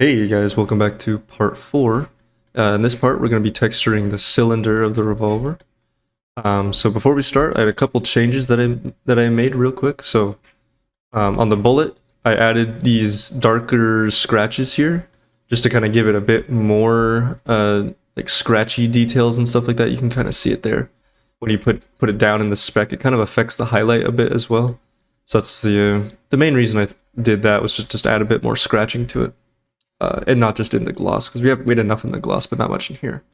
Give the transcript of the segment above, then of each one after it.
Hey you guys, welcome back to part 4. In this part, we're going to be texturing the cylinder of the revolver. So before we start, I had a couple changes that I made real quick. So on the bullet, I added these darker scratches here, just to kind of give it a bit more like scratchy details and stuff like that. You can kind of see it there. When you put it down in the spec, it kind of affects the highlight a bit as well. So that's the main reason I did that, was just add a bit more scratching to it. And not just in the gloss, because we had enough in the gloss, but not much in here.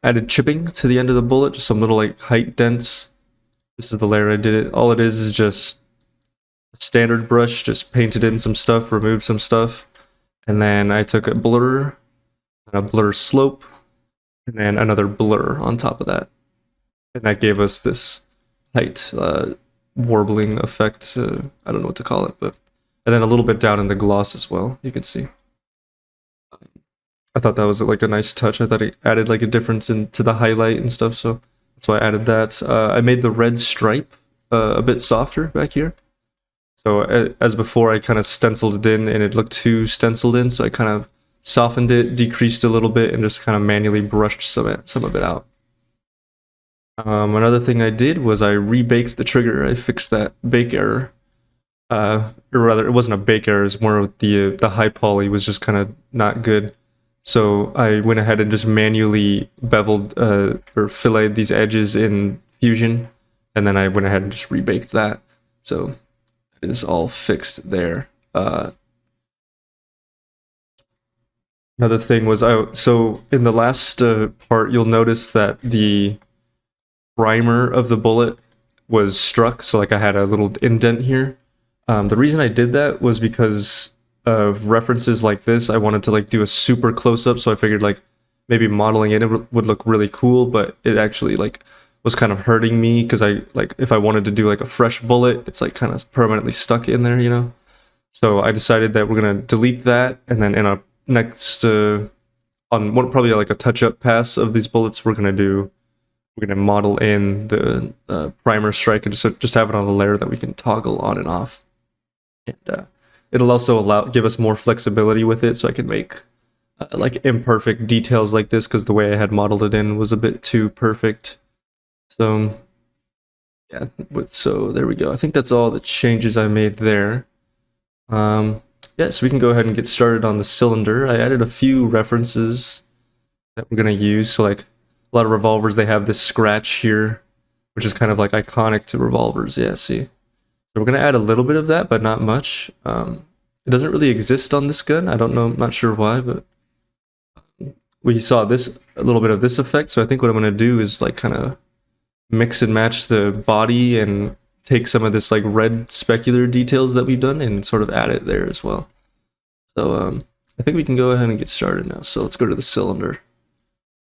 Added chipping to the end of the bullet, just some little like height dents. This is the layer I did it. All it is just a standard brush, just painted in some stuff, removed some stuff, and then I took a blur, and a blur slope, and then another blur on top of that, and that gave us this height warbling effect. I don't know what to call it, but and then a little bit down in the gloss as well. You can see. I thought that was like a nice touch. I thought it added like a difference into the highlight and stuff, so that's why I added that. I made the red stripe a bit softer back here. So as before, I kind of stenciled it in and it looked too stenciled in, so I kind of softened it, decreased a little bit, and just kind of manually brushed some of it out. Another thing I did was I rebaked the trigger. I fixed that bake error. Or rather, it wasn't a bake error, it was more of the high poly was just kind of not good. So I went ahead and just manually beveled or filleted these edges in Fusion, and then I went ahead and just rebaked that. So it is all fixed there. Another thing was, so in the last part, you'll notice that the primer of the bullet was struck, so like I had a little indent here. The reason I did that was because of references like this. I wanted to like do a super close up, so I figured like maybe modeling it would look really cool, but it actually like was kind of hurting me because I like if I wanted to do like a fresh bullet, it's like kind of permanently stuck in there, you know. So I decided that we're gonna delete that, and then in a next on one probably like a touch up pass of these bullets, we're gonna model in the primer strike and just have it on a layer that we can toggle on and off. And it'll also give us more flexibility with it, so I can make like imperfect details like this, because the way I had modeled it in was a bit too perfect. So yeah, so there we go. I think that's all the changes I made there. Yeah, so we can go ahead and get started on the cylinder. I added a few references that we're gonna use. So like a lot of revolvers, they have this scratch here, which is kind of like iconic to revolvers. Yeah, see. So we're gonna add a little bit of that, but not much. It doesn't really exist on this gun. I don't know, I'm not sure why, but we saw a little bit of this effect. So I think what I'm gonna do is like kind of mix and match the body and take some of this like red specular details that we've done and sort of add it there as well. So I think we can go ahead and get started now. So let's go to the cylinder.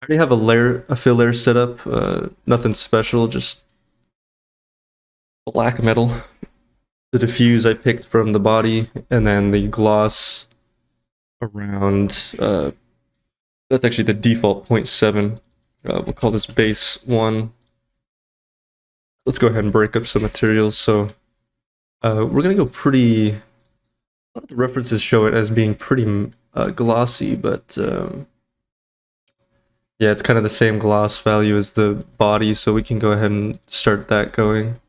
I already have a fill layer set up. Nothing special, just black metal. The diffuse I picked from the body, and then the gloss around, that's actually the default 0.7. We'll call this base 1. Let's go ahead and break up some materials. So we're gonna go pretty, a lot of the references show it as being pretty glossy, but yeah, it's kind of the same gloss value as the body, so we can go ahead and start that going.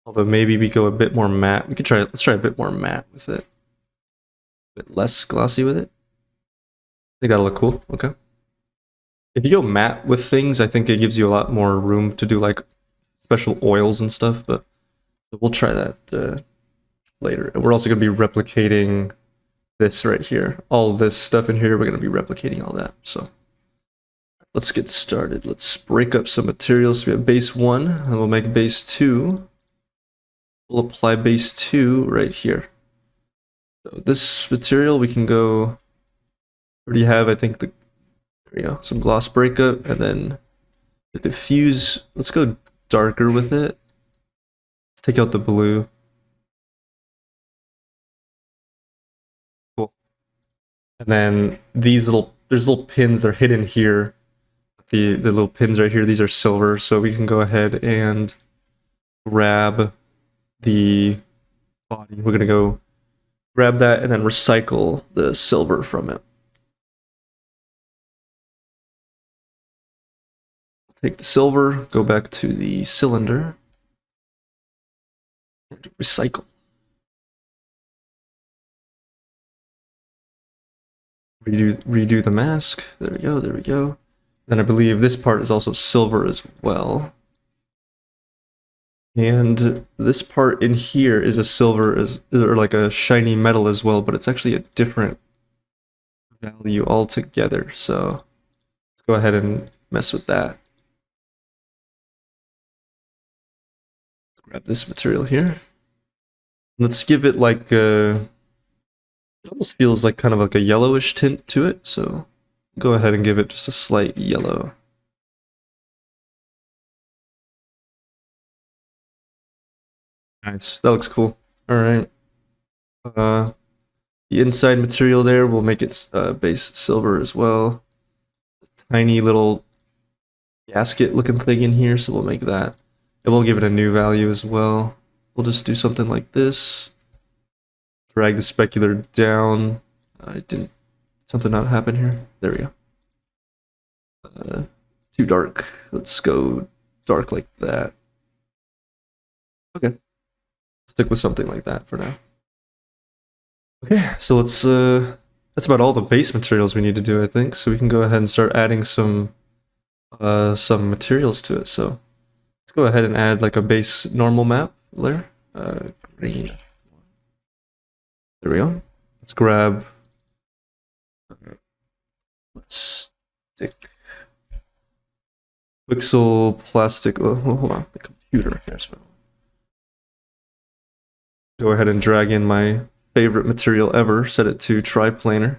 Although maybe we go a bit more matte. Let's try a bit more matte with it. A bit less glossy with it. I think that'll look cool. Okay. If you go matte with things, I think it gives you a lot more room to do like special oils and stuff, but we'll try that later. And we're also going to be replicating this right here. All this stuff in here, we're going to be replicating all that. So let's get started. Let's break up some materials. So we have base 1, and we'll make base 2. We'll apply base 2 right here. So this material we can go, already have, I think, there we go, some gloss breakup, and then the diffuse, let's go darker with it. Let's take out the blue. Cool. And then there's little pins, they're hidden here. The little pins right here, these are silver, so we can go ahead and grab the body. We're gonna go grab that and then recycle the silver from it. Take the silver, go back to the cylinder, and recycle. Redo the mask. There we go, there we go. Then I believe this part is also silver as well. And this part in here is a silver, or like a shiny metal as well, but it's actually a different value altogether. So let's go ahead and mess with that. Let's grab this material here. Let's give it like a, it almost feels like kind of like a yellowish tint to it. So go ahead and give it just a slight yellow. Nice, that looks cool. All right. The inside material there, we'll make it base silver as well. Tiny little gasket looking thing in here, so we'll make that. And we'll give it a new value as well. We'll just do something like this. Drag the specular down. Something not happen here? There we go. Too dark. Let's go dark like that. Okay. Stick with something like that for now. Okay, so let's that's about all the base materials we need to do, I think. So we can go ahead and start adding some materials to it. So let's go ahead and add like a base normal map layer. Green. There we go. Let's grab stick pixel plastic. Oh, hold on, the computer here. So go ahead and drag in my favorite material ever. Set it to triplanar.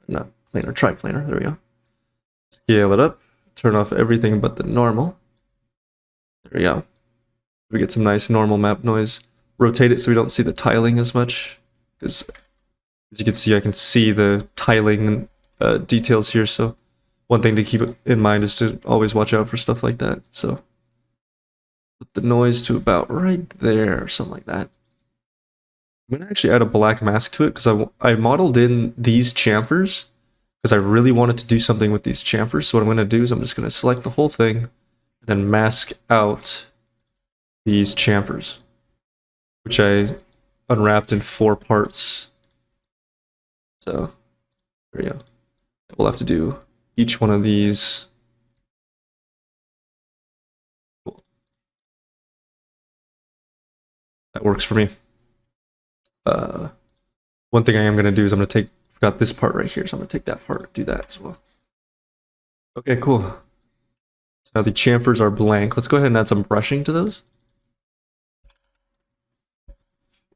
Not planar, triplanar. There we go. Scale it up. Turn off everything but the normal. There we go. We get some nice normal map noise. Rotate it so we don't see the tiling as much, because as you can see, I can see the tiling details here. So one thing to keep in mind is to always watch out for stuff like that. So put the noise to about right there, or something like that. I'm going to actually add a black mask to it because I modeled in these chamfers because I really wanted to do something with these chamfers. So what I'm going to do is I'm just going to select the whole thing and then mask out these chamfers, which I unwrapped in 4 parts. So there you go. We'll have to do each one of these. Cool. That works for me. One thing I am going to do is I'm going to forgot this part right here, so I'm going to take that part, do that as well. Okay, cool. So now the chamfers are blank. Let's go ahead and add some brushing to those.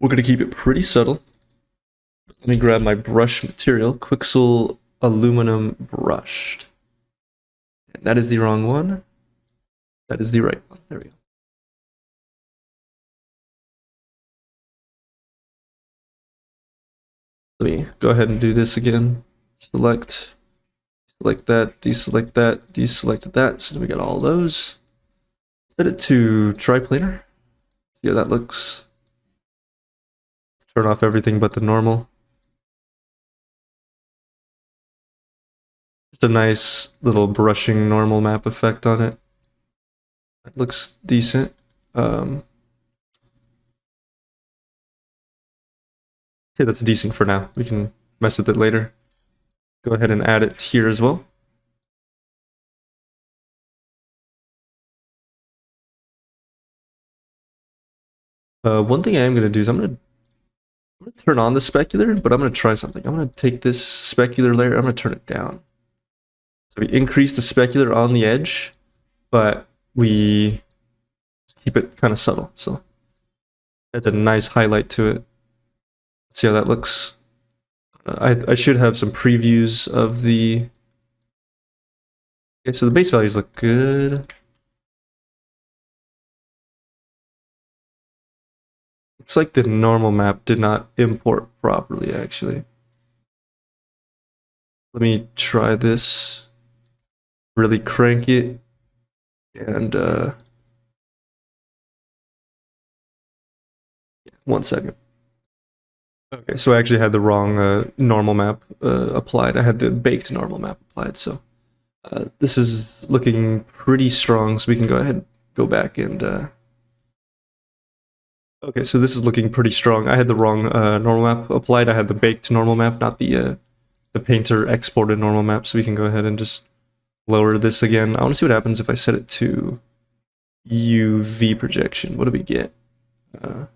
We're going to keep it pretty subtle. Let me grab my brush material, Quixel Aluminum Brushed. And that is the wrong one. That is the right one. There we go. Let me go ahead and do this again. Select that, deselect that, deselect that. So we got all those. Set it to triplanar. See how that looks. Let's turn off everything but the normal. Just a nice little brushing normal map effect on it. That looks decent. Say that's decent for now. We can mess with it later. Go ahead and add it here as well. One thing I am going to do is I'm going to turn on the specular, but I'm going to try something. I'm going to take this specular layer, I'm going to turn it down. So we increase the specular on the edge, but we keep it kind of subtle. So that's a nice highlight to it. Let's see how that looks. I should have some previews of the... Okay, so the base values look good. Looks like the normal map did not import properly, actually. Let me try this. Really crank it. And, 1 second. Okay, so I actually had the wrong normal map applied. I had the baked normal map applied, so this is looking pretty strong, so we can go ahead and go back and... Okay, so this is looking pretty strong. I had the wrong normal map applied. I had the baked normal map, not the painter exported normal map, so we can go ahead and just lower this again. I want to see what happens if I set it to UV projection. What do we get? Okay.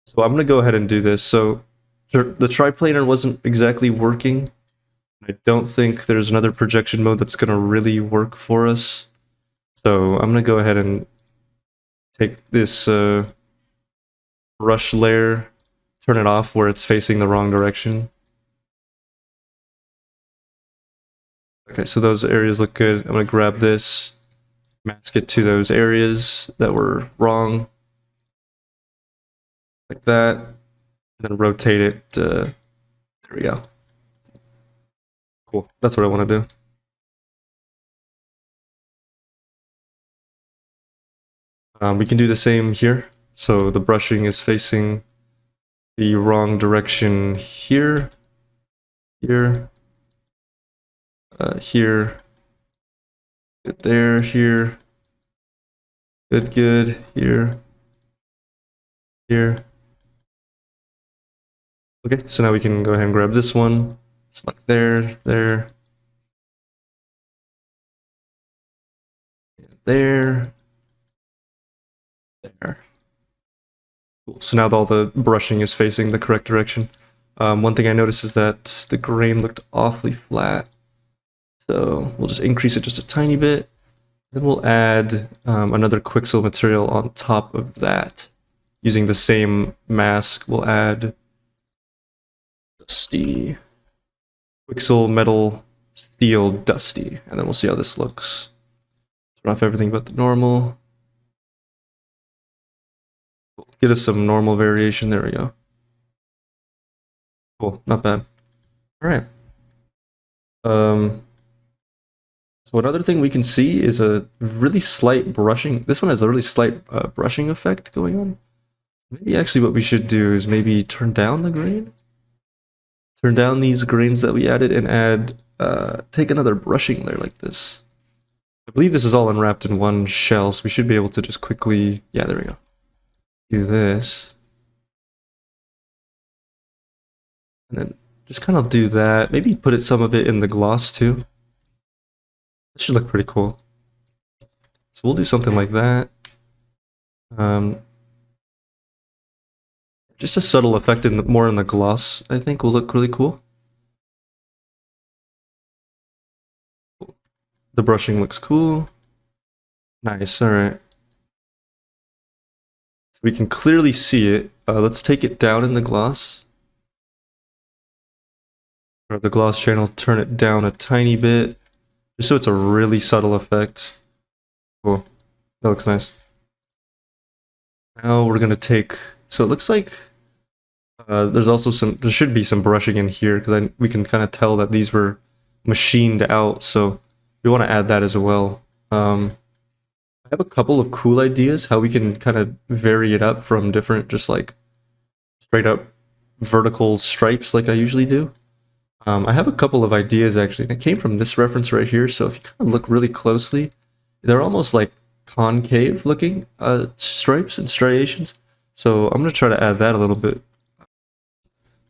So I'm going to go ahead and do this. So the triplanar wasn't exactly working. I don't think there's another projection mode that's going to really work for us. So I'm going to go ahead and take this brush layer, turn it off where it's facing the wrong direction. Okay, so those areas look good. I'm going to grab this, mask it to those areas that were wrong. Like that. And then rotate it. There we go. Cool. That's what I want to do. We can do the same here. So the brushing is facing the wrong direction here, here, here, good there, here, good, good, here, here. Okay, so now we can go ahead and grab this one, select there, there, there, there. Cool. So now all the brushing is facing the correct direction. One thing I noticed is that the grain looked awfully flat. So we'll just increase it just a tiny bit. Then we'll add another Quixel material on top of that. Using the same mask, we'll add Dusty Quixel Metal Steel Dusty, and then we'll see how this looks. Turn off everything but the normal. Get us some normal variation. There we go. Cool, not bad. All right. So another thing we can see is a really slight brushing. This one has a really slight brushing effect going on. Maybe actually what we should do is maybe turn down the grain. Turn down these grains that we added and add, take another brushing layer like this. I believe this is all unwrapped in one shell, so we should be able to just quickly, yeah, there we go. Do this. And then just kind of do that. Maybe put some of it in the gloss too. That should look pretty cool. So we'll do something like that. Just a subtle effect more in the gloss, I think, will look really cool. The brushing looks cool. Nice, alright. So we can clearly see it. Let's take it down in the gloss. Grab the gloss channel, turn it down a tiny bit. Just so it's a really subtle effect. Cool. That looks nice. Now we're gonna take... So it looks like there's also there should be some brushing in here, because we can kind of tell that these were machined out, so we want to add that as well. I have a couple of cool ideas how we can kind of vary it up from different, just like straight up vertical stripes like I usually do. I have a couple of ideas actually, and it came from this reference right here, so if you kind of look really closely, they're almost like concave looking stripes and striations. So I'm going to try to add that a little bit.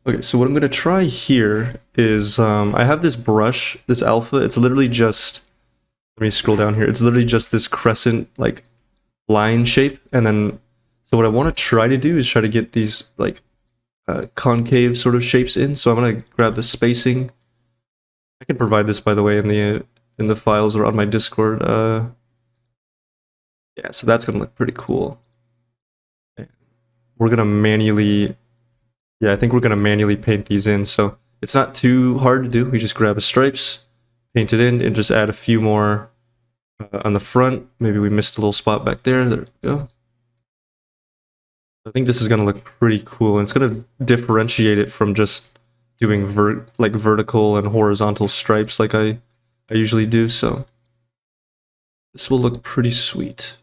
Okay, so what I'm going to try here is, I have this brush, this alpha, it's literally just, let me scroll down here, it's literally just this crescent, like, line shape, and then, so what I want to try to do is try to get these, like, concave sort of shapes in, so I'm going to grab the spacing. I can provide this, by the way, in the files or on my Discord. Yeah, so that's going to look pretty cool. We're going to manually... Yeah, I think we're going to manually paint these in, so it's not too hard to do. We just grab a stripes, paint it in, and just add a few more on the front. Maybe we missed a little spot back there. There we go. I think this is going to look pretty cool, and it's going to differentiate it from just doing vertical and horizontal stripes like I usually do, so This will look pretty sweet.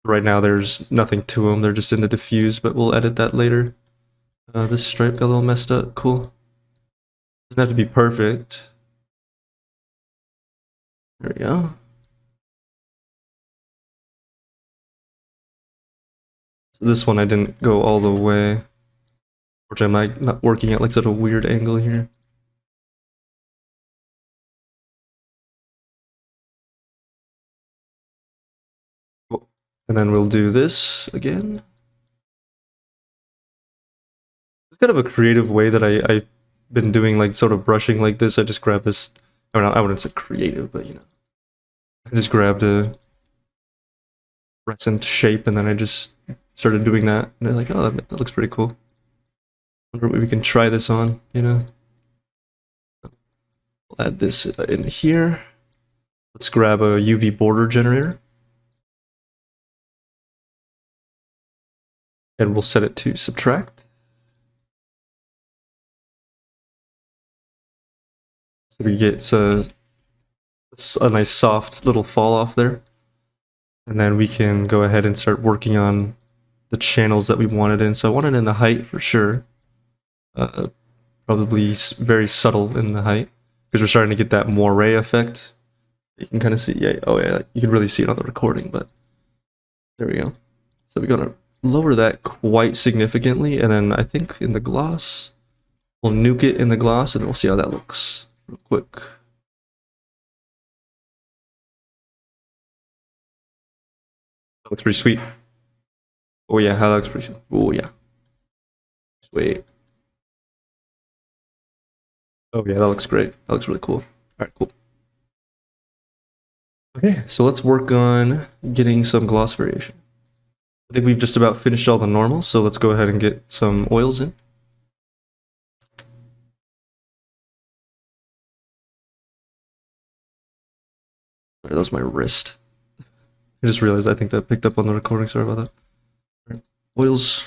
Right now there's nothing to them, they're just in the diffuse, but we'll edit that later. This stripe got a little messed up, cool. Doesn't have to be perfect. There we go. So this one I didn't go all the way, which I'm like not working at like at a weird angle here. Cool. And then we'll do this again. It's kind of a creative way that I've been doing, like sort of brushing like this. I just grabbed this, I wouldn't say creative, but you know, I just grabbed a crescent shape and then I just started doing that. And I'm like, oh, that looks pretty cool. Wonder what we can try this on, you know? We'll add this in here. Let's grab a UV border generator. And we'll set it to subtract. So we get a nice soft little fall off there. And then we can go ahead and start working on the channels that we wanted in. So I wanted in the height for sure. Probably very subtle in the height because we're starting to get that moire effect. You can kind of see, yeah, oh yeah, you can really see it on the recording, but there we go. So we're gonna lower that quite significantly, and then I think in the gloss, we'll nuke it in the gloss, and we'll see how that looks real quick. That looks pretty sweet. Oh yeah, that looks pretty. Oh yeah. Sweet. Oh yeah, that looks great. That looks really cool. All right, cool. Okay, so let's work on getting some gloss variation. I think we've just about finished all the normals, so let's go ahead and get some oils in. Sorry, that was my wrist. I just realized I think that picked up on the recording. Sorry about that. Right. Oils.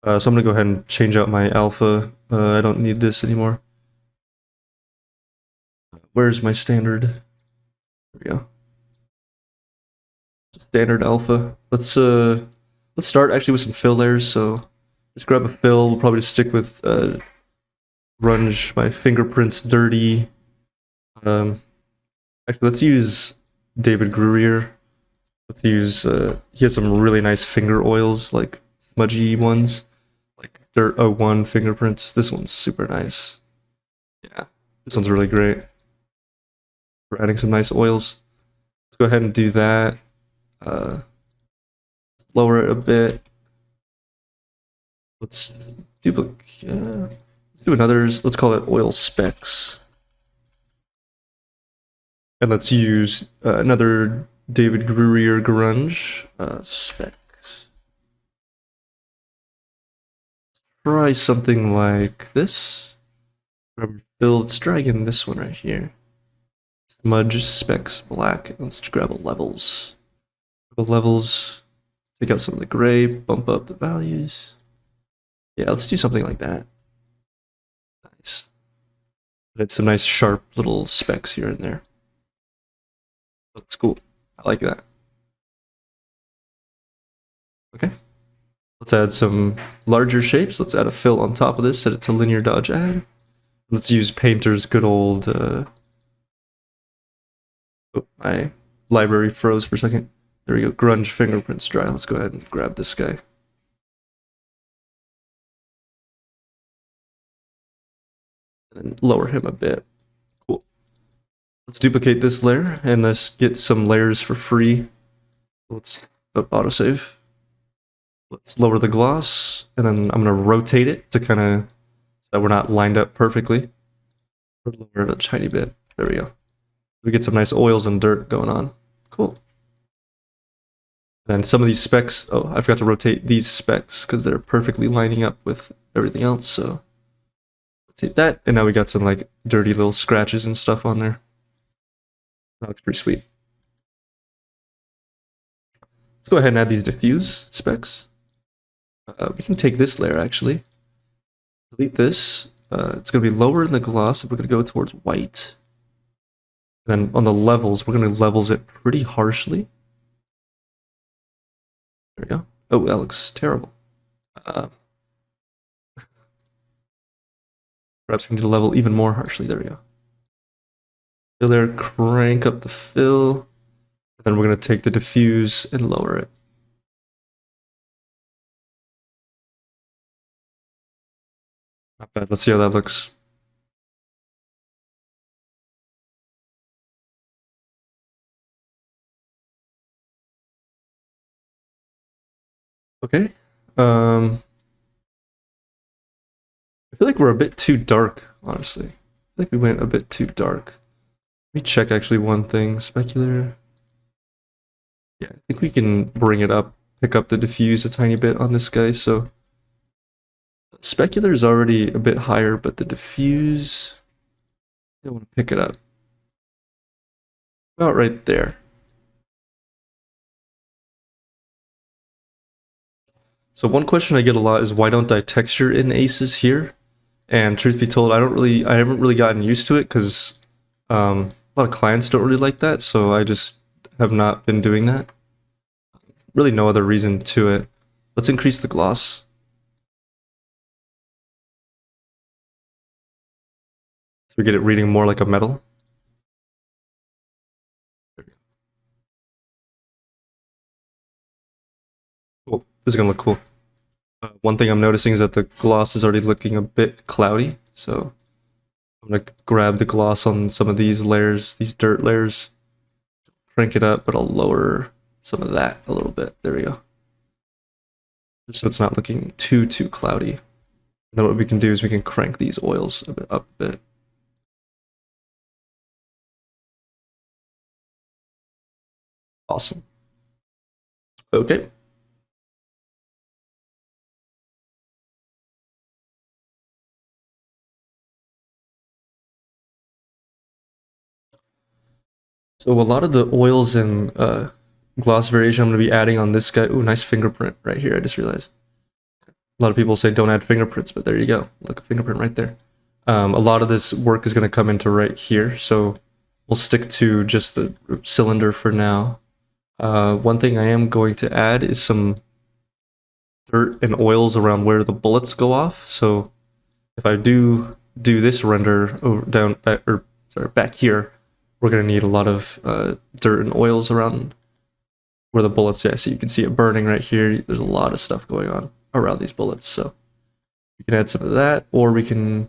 So I'm gonna go ahead and change out my alpha. I don't need this anymore. Where's my standard? There we go. Standard alpha. Let's start actually with some fill layers. So just grab a fill. We'll probably just stick with grunge. My fingerprints dirty. Actually, let's use David Grurier. Let's use. He has some really nice finger oils, like smudgy ones, like Dirt 01 fingerprints. This one's super nice. Yeah, this one's really great. We're adding some nice oils. Let's go ahead and do that. Lower it a bit. Let's duplicate. Let's do another. Let's call it oil specs. And let's use another David Grurier grunge specs. Let's try something like this. Let's drag in this one right here. Smudge specs black. Let's grab a levels. Levels. Take out some of the gray. Bump up the values. Yeah, let's do something like that. Nice. Add some nice sharp little specks here and there. Looks cool. I like that. Okay. Let's add some larger shapes. Let's add a fill on top of this. Set it to linear dodge add. Let's use Painter's good old. Oh, my library froze for a second. There we go. Grunge fingerprints dry. Let's go ahead and grab this guy. And lower him a bit. Cool. Let's duplicate this layer and let's get some layers for free. Let's autosave. Let's lower the gloss, and then I'm gonna rotate it to kind of so that we're not lined up perfectly. Lower it a tiny bit. There we go. We get some nice oils and dirt going on. Cool. Then some of these specs. Oh, I forgot to rotate these specs because they're perfectly lining up with everything else. So rotate that, and now we got some like dirty little scratches and stuff on there. That looks pretty sweet. Let's go ahead and add these diffuse specs. We can take this layer actually. Delete this. It's going to be lower in the gloss, and we're going to go towards white. Then on the levels, we're going to levels it pretty harshly. There we go. Oh, that looks terrible. Perhaps we need to level even more harshly. There we go. Fill there, crank up the fill. Then we're going to take the diffuse and lower it. Not bad. Let's see how that looks. Okay. I feel like we're a bit too dark, honestly. I feel like we went a bit too dark. Let me check actually one thing. Specular. Yeah, I think we can bring it up, pick up the diffuse a tiny bit on this guy. So specular is already a bit higher, but the diffuse, I want to pick it up. About right there. So one question I get a lot is why don't I texture in aces here? And truth be told, I haven't really gotten used to it because a lot of clients don't really like that. So I just have not been doing that. Really no other reason to it. Let's increase the gloss. So we get it reading more like a metal. Cool. This is gonna look cool. One thing I'm noticing is that the gloss is already looking a bit cloudy. So I'm gonna grab the gloss on some of these layers, these dirt layers, crank it up, but I'll lower some of that a little bit. There we go. So it's not looking too cloudy. And then what we can do is we can crank these oils a bit up a bit. Awesome. Okay. So a lot of the oils and gloss variation I'm going to be adding on this guy. Ooh, nice fingerprint right here. I just realized. A lot of people say don't add fingerprints, but there you go. Look, a fingerprint right there. A lot of this work is going to come into right here. So we'll stick to just the cylinder for now. One thing I am going to add is some dirt and oils around where the bullets go off. So if I do this render over, down back, or sorry, back here, we're going to need a lot of dirt and oils around where the bullets. Yeah, so you can see it burning right here. There's a lot of stuff going on around these bullets. So we can add some of that, or we can.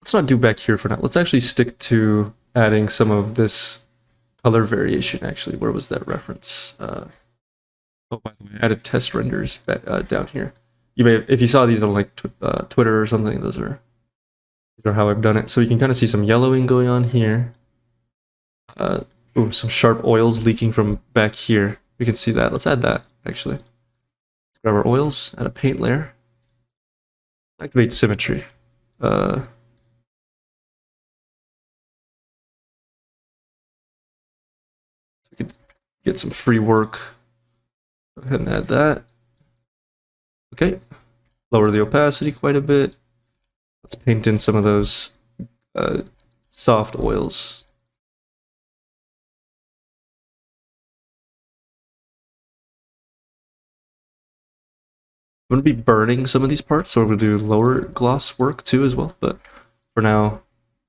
Let's not do back here for now. Let's actually stick to adding some of this color variation. Actually, where was that reference? Oh, by the way, I added test renders back, down here. You may, if you saw these on like Twitter or something, these are how I've done it. So you can kind of see some yellowing going on here. Ooh, some sharp oils leaking from back here. We can see that. Let's add that, actually. Let's grab our oils, add a paint layer. Activate symmetry. We could get some free work. Go ahead and add that. Okay. Lower the opacity quite a bit. Let's paint in some of those soft oils. I'm going to be burning some of these parts, so we're going to do lower gloss work too as well. But for now,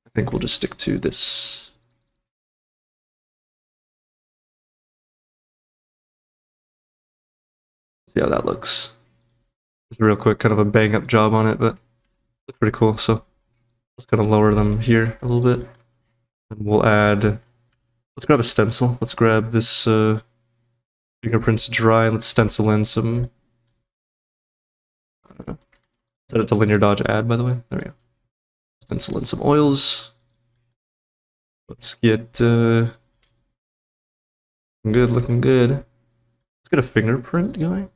I think we'll just stick to this. See how that looks. Just real quick, kind of a bang up job on it, but looks pretty cool. So let's kind of lower them here a little bit. And we'll add, let's grab a stencil. Let's grab this fingerprints dry. Let's stencil in some, set it to linear dodge add, by the way. There we go. Stencil in some oils. Let's get, looking good. Let's get a fingerprint going.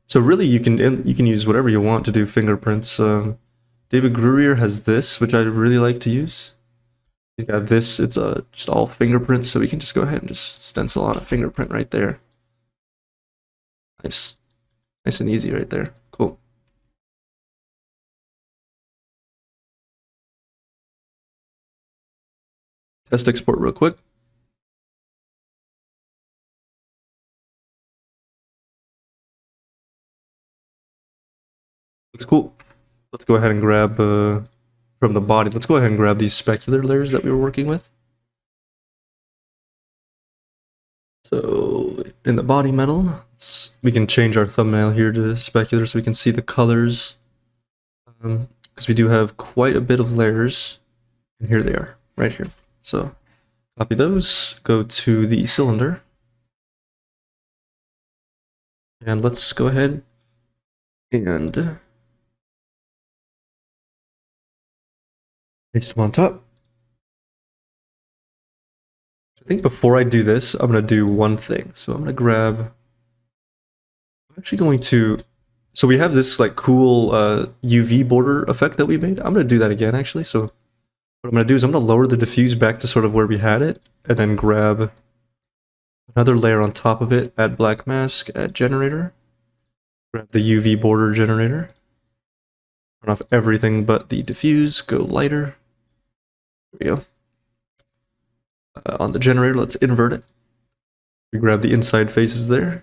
So really you can use whatever you want to do fingerprints. David Grurier has this, which I really like to use. He's got this, it's just all fingerprints, so we can just go ahead and just stencil on a fingerprint right there. Nice. Nice and easy right there. Cool. test export real quick. Looks cool. Let's go ahead and grab from the body. Let's go ahead and grab these specular layers that we were working with. So in the body metal, we can change our thumbnail here to specular so we can see the colors. Because we do have quite a bit of layers. And here they are, right here. So copy those, go to the cylinder. And let's go ahead and paste them on top. I think before I do this, I'm going to do one thing. So I'm going to grab, I'm actually going to, so we have this like cool UV border effect that we made. I'm going to do that again actually. So what I'm going to do is I'm going to lower the diffuse back to sort of where we had it, and then grab another layer on top of it, add black mask, add generator, grab the UV border generator, turn off everything but the diffuse, go lighter. There we go. On the generator, let's invert it. We grab the inside faces there.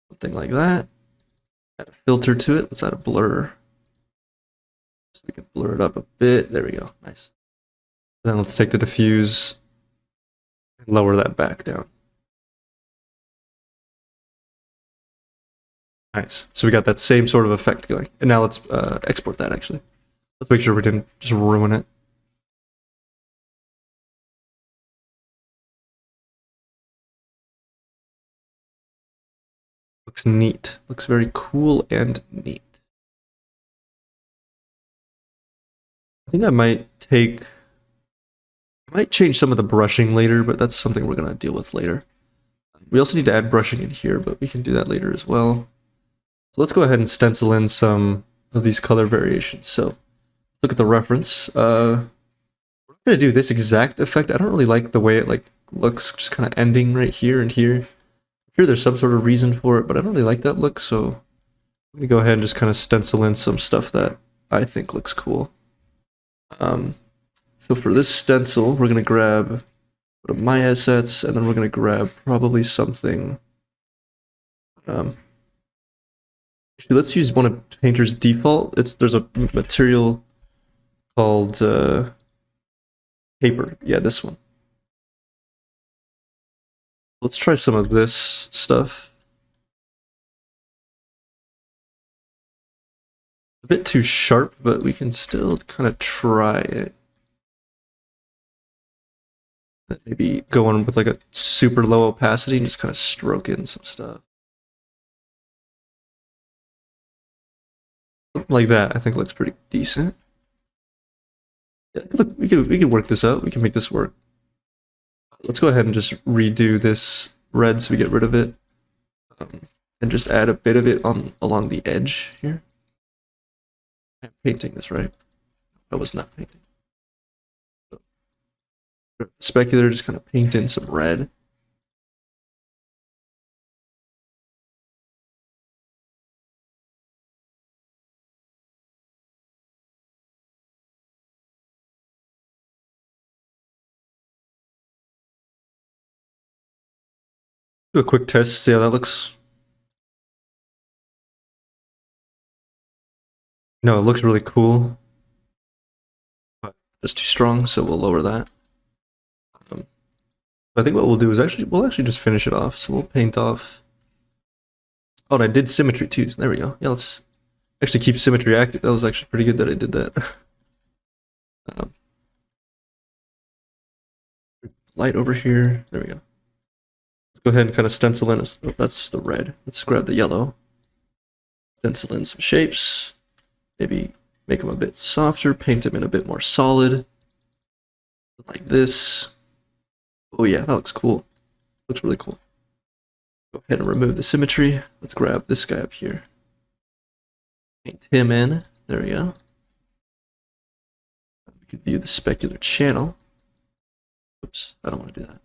Something like that. Add a filter to it. Let's add a blur. So we can blur it up a bit. There we go. Nice. And then let's take the diffuse and lower that back down. Nice. So we got that same sort of effect going. And now let's export that actually. Let's make sure we didn't just ruin it. Looks neat. Looks very cool and neat. I think I might change some of the brushing later, but that's something we're going to deal with later. We also need to add brushing in here, but we can do that later as well. So let's go ahead and stencil in some of these color variations. So look at the reference. We're going to do this exact effect. I don't really like the way it like looks, just kind of ending right here and here. I'm sure there's some sort of reason for it, but I don't really like that look. So I'm going to go ahead and just kind of stencil in some stuff that I think looks cool. So for this stencil, we're going to grab one of my assets, and then we're going to grab probably something. Actually, let's use one of Painter's default. There's a material called paper. Yeah, this one. Let's try some of this stuff. A bit too sharp, but we can still kind of try it. Maybe go on with like a super low opacity and just kind of stroke in some stuff. Something like that, I think looks pretty decent. Yeah, look, we can work this out. We can make this work. Let's go ahead and just redo this red so we get rid of it, and just add a bit of it along the edge here. I'm painting this, right? I was not painting. So, specular, just kind of paint in some red. Do a quick test, see how that looks. No, it looks really cool, but just too strong, so we'll lower that. I think what we'll do is we'll actually just finish it off. So we'll paint off. Oh, and I did symmetry too. There we go. Yeah, let's actually keep symmetry active. That was actually pretty good that I did that. Light over here. There we go. Let's go ahead and kind of stencil in. Oh, that's the red. Let's grab the yellow. Stencil in some shapes. Maybe make them a bit softer. Paint them in a bit more solid. Like this. Oh yeah, that looks cool. Looks really cool. Go ahead and remove the symmetry. Let's grab this guy up here. Paint him in. There we go. We can view the specular channel. Oops, I don't want to do that.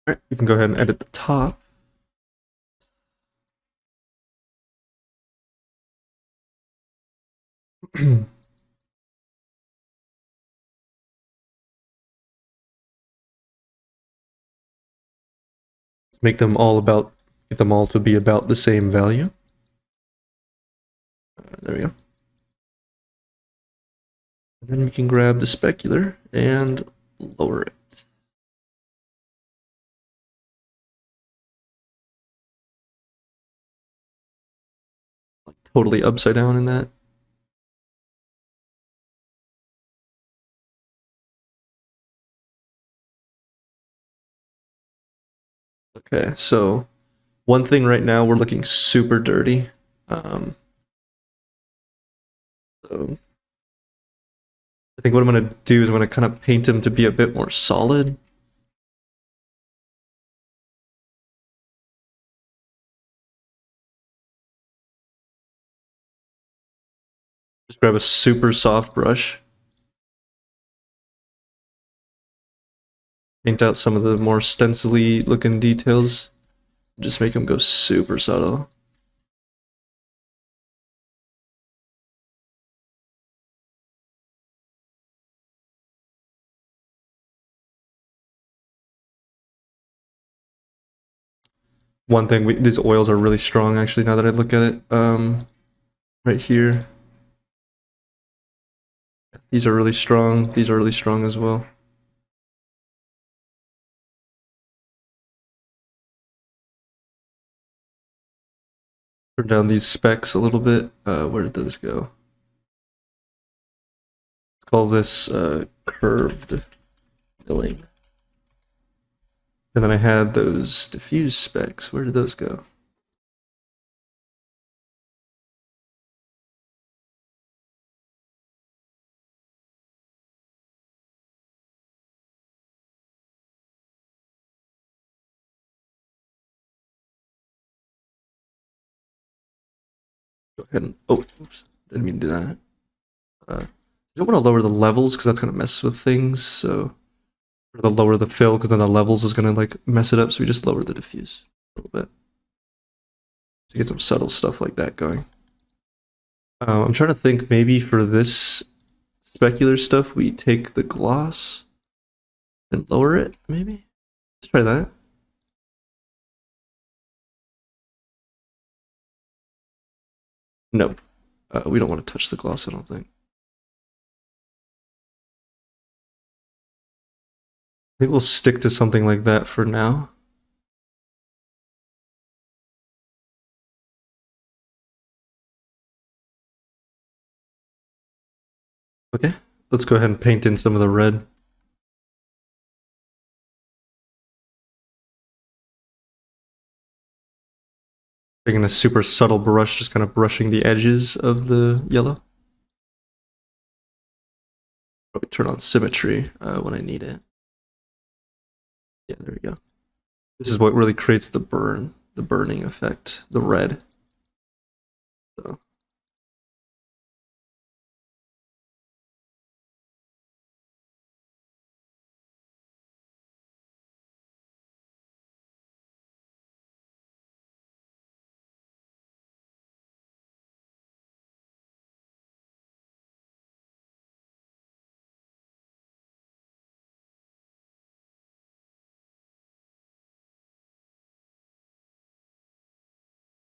All right, we can go ahead and edit the top. Let's make them all about, get them all to be about the same value. There we go. And then we can grab the specular and lower it. Like totally upside down in that. Okay, so one thing right now, we're looking super dirty. So I think what I'm going to do is I'm going to kind of paint him to be a bit more solid. Just grab a super soft brush. Paint out some of the more stencily looking details. Just make them go super subtle. One thing, these oils are really strong actually now that I look at it. Right here. These are really strong. These are really strong as well. Turn down these specs a little bit. Where did those go? Let's call this curved milling. And then I had those diffuse specs. Where did those go? Go ahead and, oh, oops, didn't mean to do that. You don't want to lower the levels because that's going to mess with things. So, or the lower the fill because then the levels is going to like mess it up. So we just lower the diffuse a little bit to get some subtle stuff like that going. I'm trying to think maybe for this specular stuff, we take the gloss and lower it, maybe? Let's try that. No, we don't want to touch the gloss, I don't think. I think we'll stick to something like that for now. Okay, let's go ahead and paint in some of the red. Taking a super subtle brush, just kind of brushing the edges of the yellow. Probably turn on symmetry when I need it. Yeah, there we go. This is what really creates the burning effect, the red. So.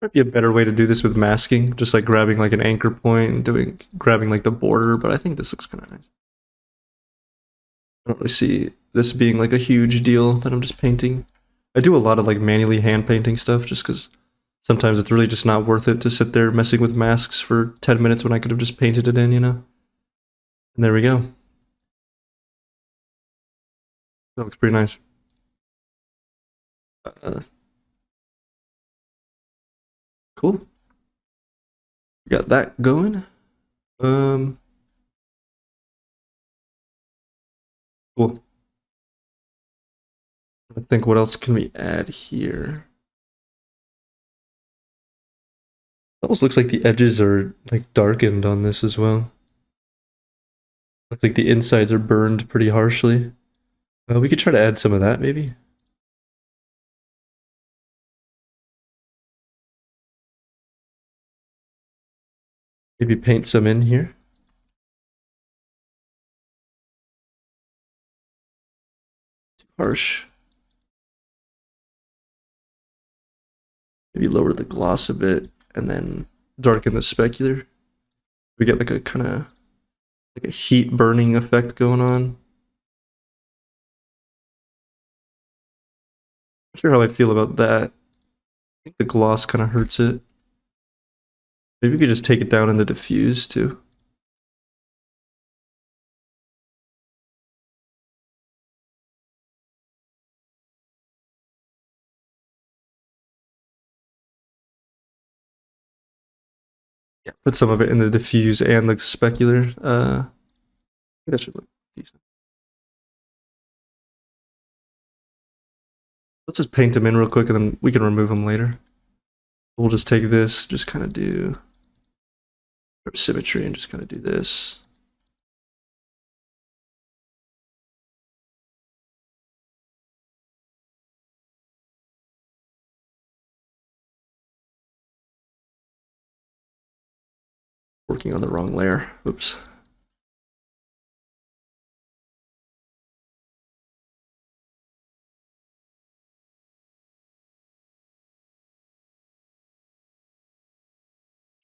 Might be a better way to do this with masking, just like grabbing like an anchor point and grabbing like the border, but I think this looks kind of nice. I don't really see this being like a huge deal that I'm just painting. I do a lot of like manually hand painting stuff just because sometimes it's really just not worth it to sit there messing with masks for 10 minutes when I could have just painted it in, you know? And there we go. That looks pretty nice. Cool. Got that going. Cool. I think what else can we add here? Almost looks like the edges are like darkened on this as well. Looks like the insides are burned pretty harshly. We could try to add some of that maybe. Maybe paint some in here. harsh. Maybe lower the gloss a bit and then darken the specular. We get like a kind of like a heat burning effect going on. Not sure how I feel about that. I think the gloss kind of hurts it. Maybe we could just take it down in the diffuse too. Yeah, put some of it in the diffuse and the specular. That should look decent. Let's just paint them in real quick and then we can remove them later. We'll just take this, just kind of do symmetry and just kind of do this. Working on the wrong layer. Oops.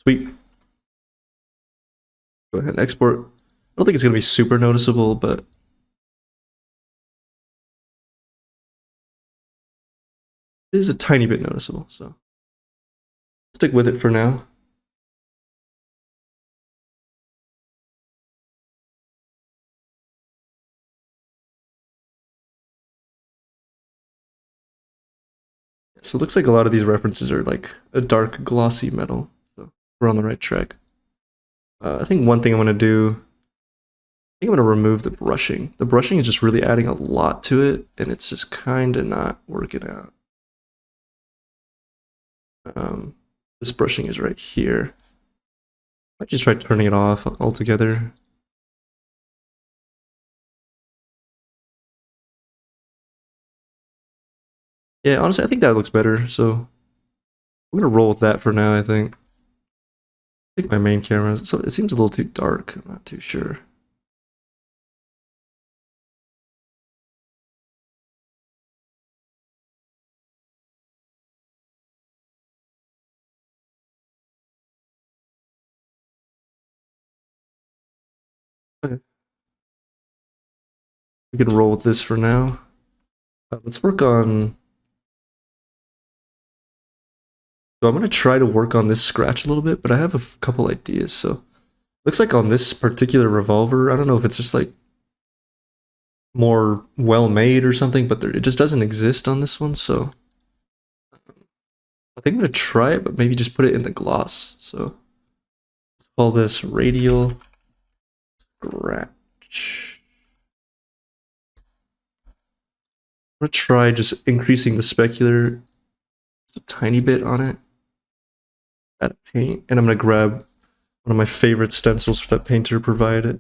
Sweet. Go ahead and export. I don't think it's going to be super noticeable, but it is a tiny bit noticeable. So stick with it for now. So it looks like a lot of these references are like a dark glossy metal. So we're on the right track. I think one thing I'm going to do, I think I'm going to remove the brushing. The brushing is just really adding a lot to it, and it's just kind of not working out. This brushing is right here. I just try turning it off altogether. Yeah, honestly, I think that looks better. So I'm gonna roll with that for now. I think. I think my main camera. So it seems a little too dark. I'm not too sure. Okay. We can roll with this for now. Let's work on. So I'm gonna try to work on this scratch a little bit, but I have a couple ideas. So looks like on this particular revolver, I don't know if it's just like more well made or something, but it just doesn't exist on this one. So I think I'm gonna try it, but maybe just put it in the gloss. So let's call this radial scratch. I'm gonna try just increasing the specular just a tiny bit on it. Add paint, and I'm gonna grab one of my favorite stencils that Painter provided.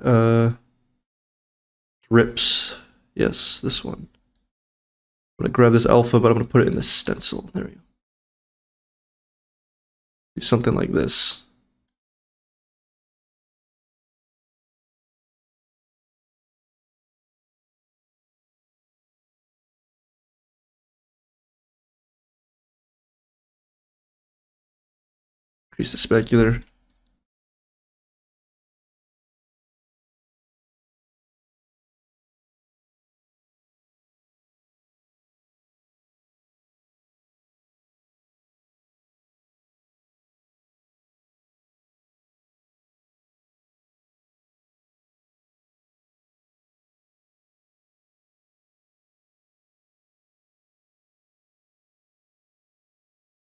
Drips. Yes, this one. I'm gonna grab this alpha, but I'm gonna put it in this stencil. There we go. Do something like this. Increase the specular.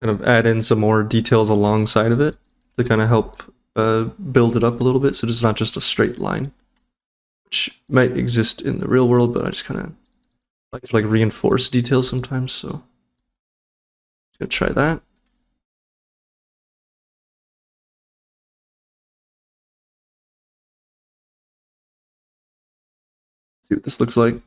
Kind of add in some more details alongside of it to kind of help build it up a little bit, so it's not just a straight line, which might exist in the real world, but I just kind of like to reinforce details sometimes. So I'm gonna try that. See what this looks like.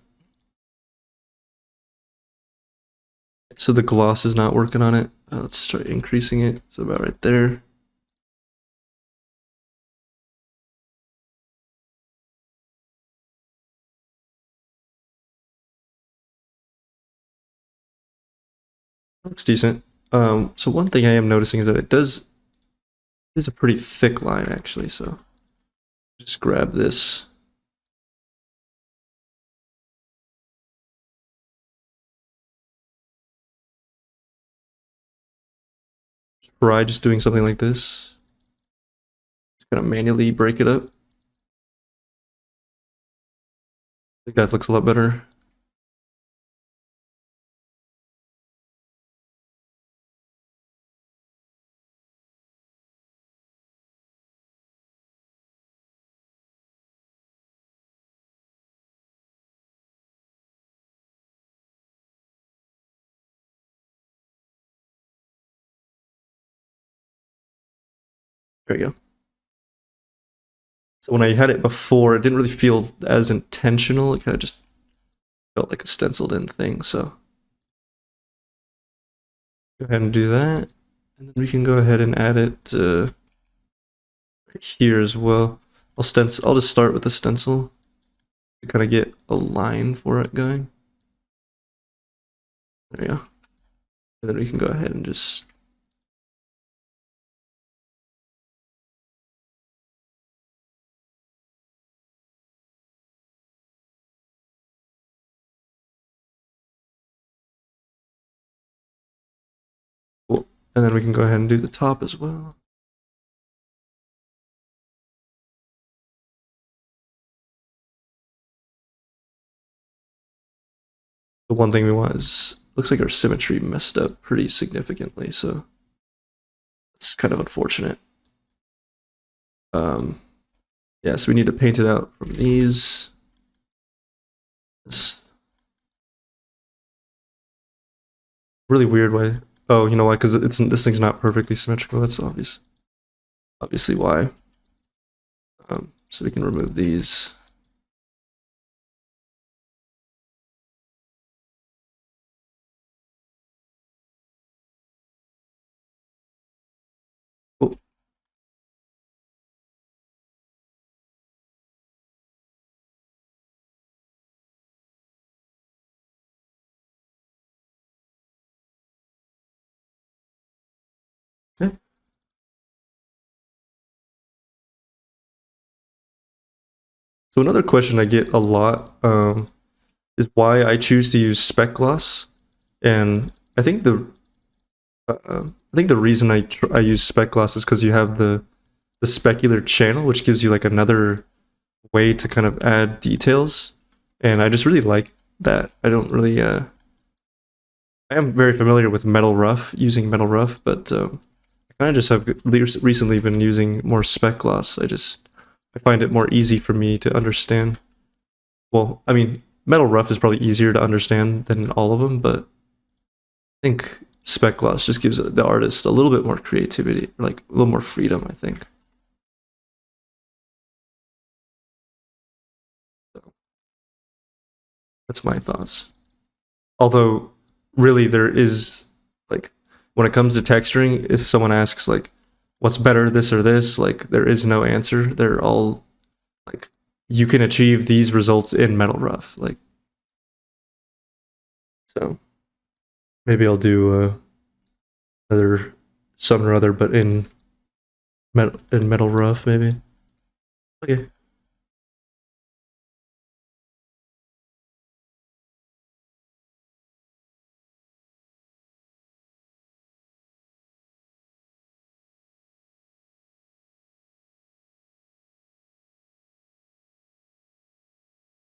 So the gloss is not working on it. Let's start increasing it. So about right there. Looks decent. So one thing I am noticing is that it is a pretty thick line actually, so just grab this. Try just doing something like this. Just kind of manually break it up. I think that looks a lot better. There you go. So when I had it before, it didn't really feel as intentional. It kind of just felt like a stenciled in thing. So go ahead and do that. And then we can go ahead and add it right here as well. I'll just start with the stencil to kind of get a line for it going. There you go. And then we can go ahead and just cool. And then we can go ahead and do the top as well. The one thing we want is, looks like our symmetry messed up pretty significantly, so it's kind of unfortunate. Yeah, so we need to paint it out from these. This really weird way. Oh, you know why? Because this thing's not perfectly symmetrical. That's obviously why. So we can remove these. Cool. Okay. So another question I get a lot is why I choose to use spec gloss, and I think the reason I use spec gloss is because you have the specular channel, which gives you like another way to kind of add details, and I just really like that. I don't really I am very familiar with metal rough, using metal rough, but I kind of just have recently been using more spec gloss. I find it more easy for me to understand. Well, I mean, metal rough is probably easier to understand than all of them, but I think spec gloss just gives the artist a little bit more creativity, like a little more freedom, I think. So that's my thoughts. Although, really, there is like when it comes to texturing, if someone asks like, "What's better, this or this?" like there is no answer. They're all like, you can achieve these results in metal rough. Like so, maybe I'll do another something or other, but in metal rough, maybe. Okay.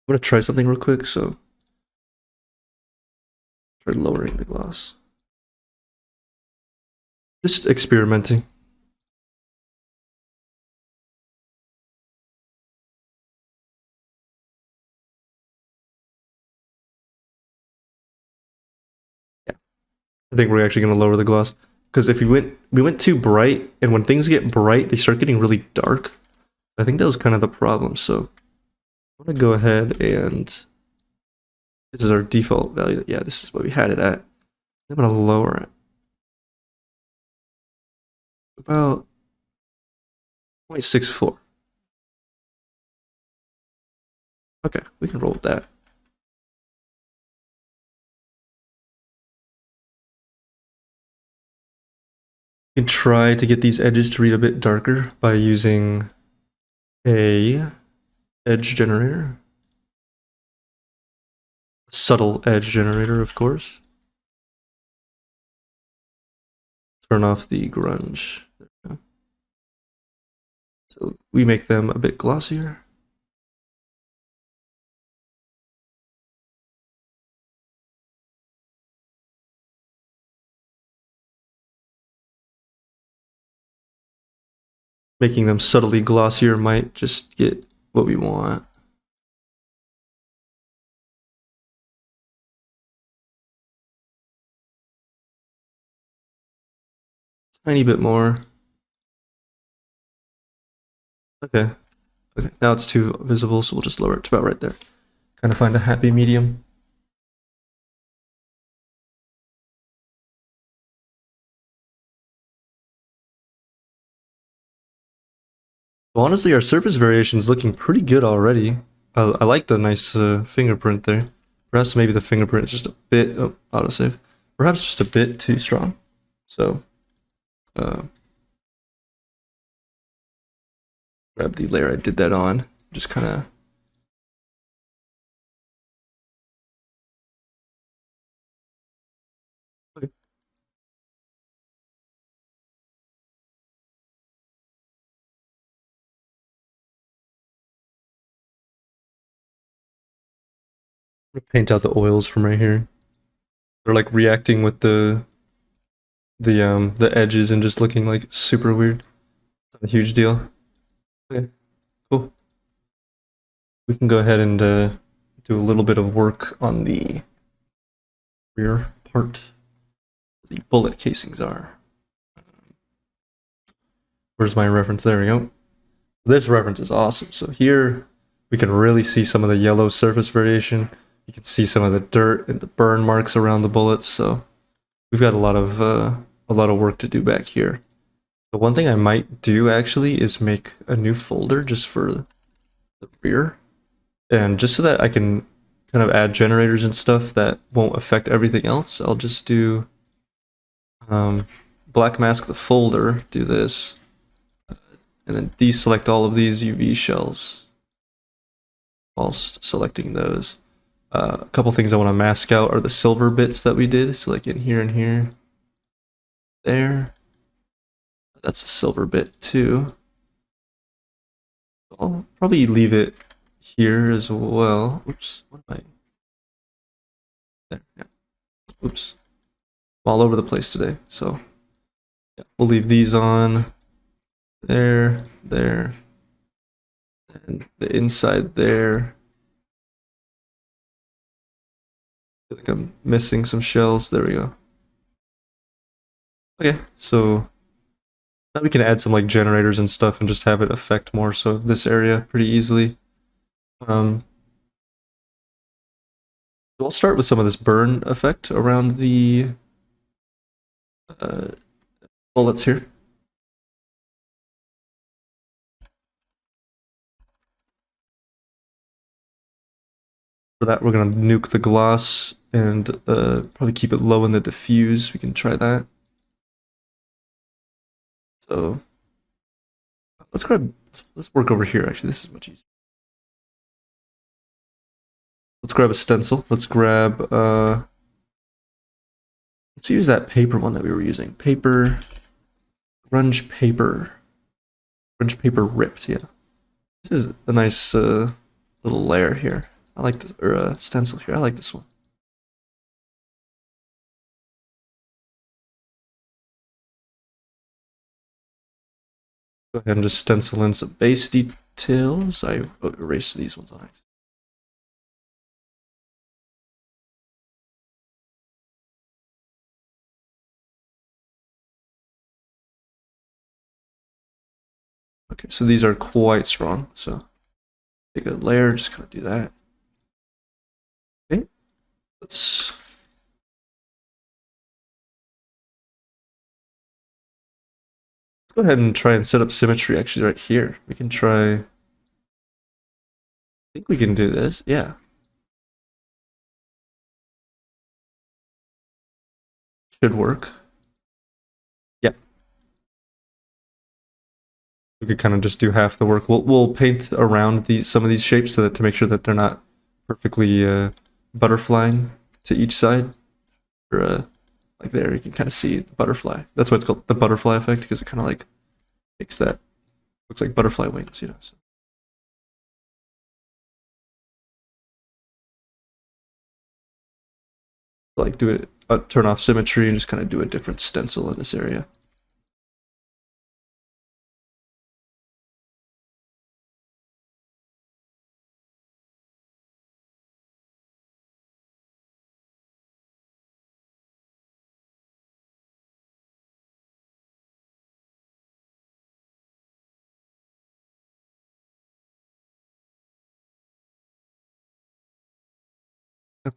I'm gonna try something real quick. So try lowering the gloss. Just experimenting. Yeah, I think we're actually gonna lower the gloss because if we went too bright, and when things get bright, they start getting really dark. I think that was kind of the problem. So I'm gonna go ahead and this is our default value. Yeah, this is what we had it at. I'm gonna lower it about 0.64. Okay, we can roll with that. You can try to get these edges to read a bit darker by using a edge generator. Subtle edge generator, of course. Turn off the grunge. There we go. So we make them a bit glossier. Making them subtly glossier might just get what we want. Tiny bit more. Okay. Okay, now it's too visible, so we'll just lower it to about right there. Kind of find a happy medium. Well, honestly, our surface variation is looking pretty good already. I like the nice fingerprint there. Perhaps maybe the fingerprint is just a bit, oh, autosave. Perhaps just a bit too strong. So, grab the layer I did that on. Just kind of. Okay. Paint out the oils from right here. They're like reacting with the edges and just looking like super weird. It's not a huge deal. Okay, cool. We can go ahead and do a little bit of work on the rear part. The bullet casings are. Where's my reference? There we go. This reference is awesome. So here we can really see some of the yellow surface variation. You can see some of the dirt and the burn marks around the bullets. So we've got a lot of work to do back here. The one thing I might do actually is make a new folder just for the rear, and just so that I can kind of add generators and stuff that won't affect everything else. I'll just do black mask the folder, do this, and then deselect all of these UV shells whilst selecting those. A couple things I want to mask out are the silver bits that we did, so like in here and here. There. That's a silver bit too. I'll probably leave it here as well. Oops, what am I? There, yeah. Oops. I'm all over the place today, so yeah, we'll leave these on. There, there, and the inside there. I feel like I'm missing some shells. There we go. Okay, so now we can add some like generators and stuff and just have it affect more so this area pretty easily. So I'll start with some of this burn effect around the bullets here. For that, we're gonna nuke the gloss and probably keep it low in the diffuse. We can try that. So let's work over here. Actually, this is much easier. Let's grab a stencil. Let's grab let's use that paper one that we were using. Paper, grunge paper ripped. Yeah, this is a nice little layer here. I like this, or stencil here. I like this one. Go ahead and just stencil in some base details. I erased these ones on accident. Okay, so these are quite strong. So take a layer, just kind of do that. Okay, let's go ahead and try and set up symmetry actually right here. We can try. I think we can do this. Yeah. Should work. Yeah. We could kind of just do half the work. We'll paint around some of these shapes so that to make sure that they're not perfectly butterflying to each side. Or like there, you can kind of see the butterfly. That's why it's called the butterfly effect, because it kind of like makes that looks like butterfly wings, you know. So. Like do it, turn off symmetry and just kind of do a different stencil in this area.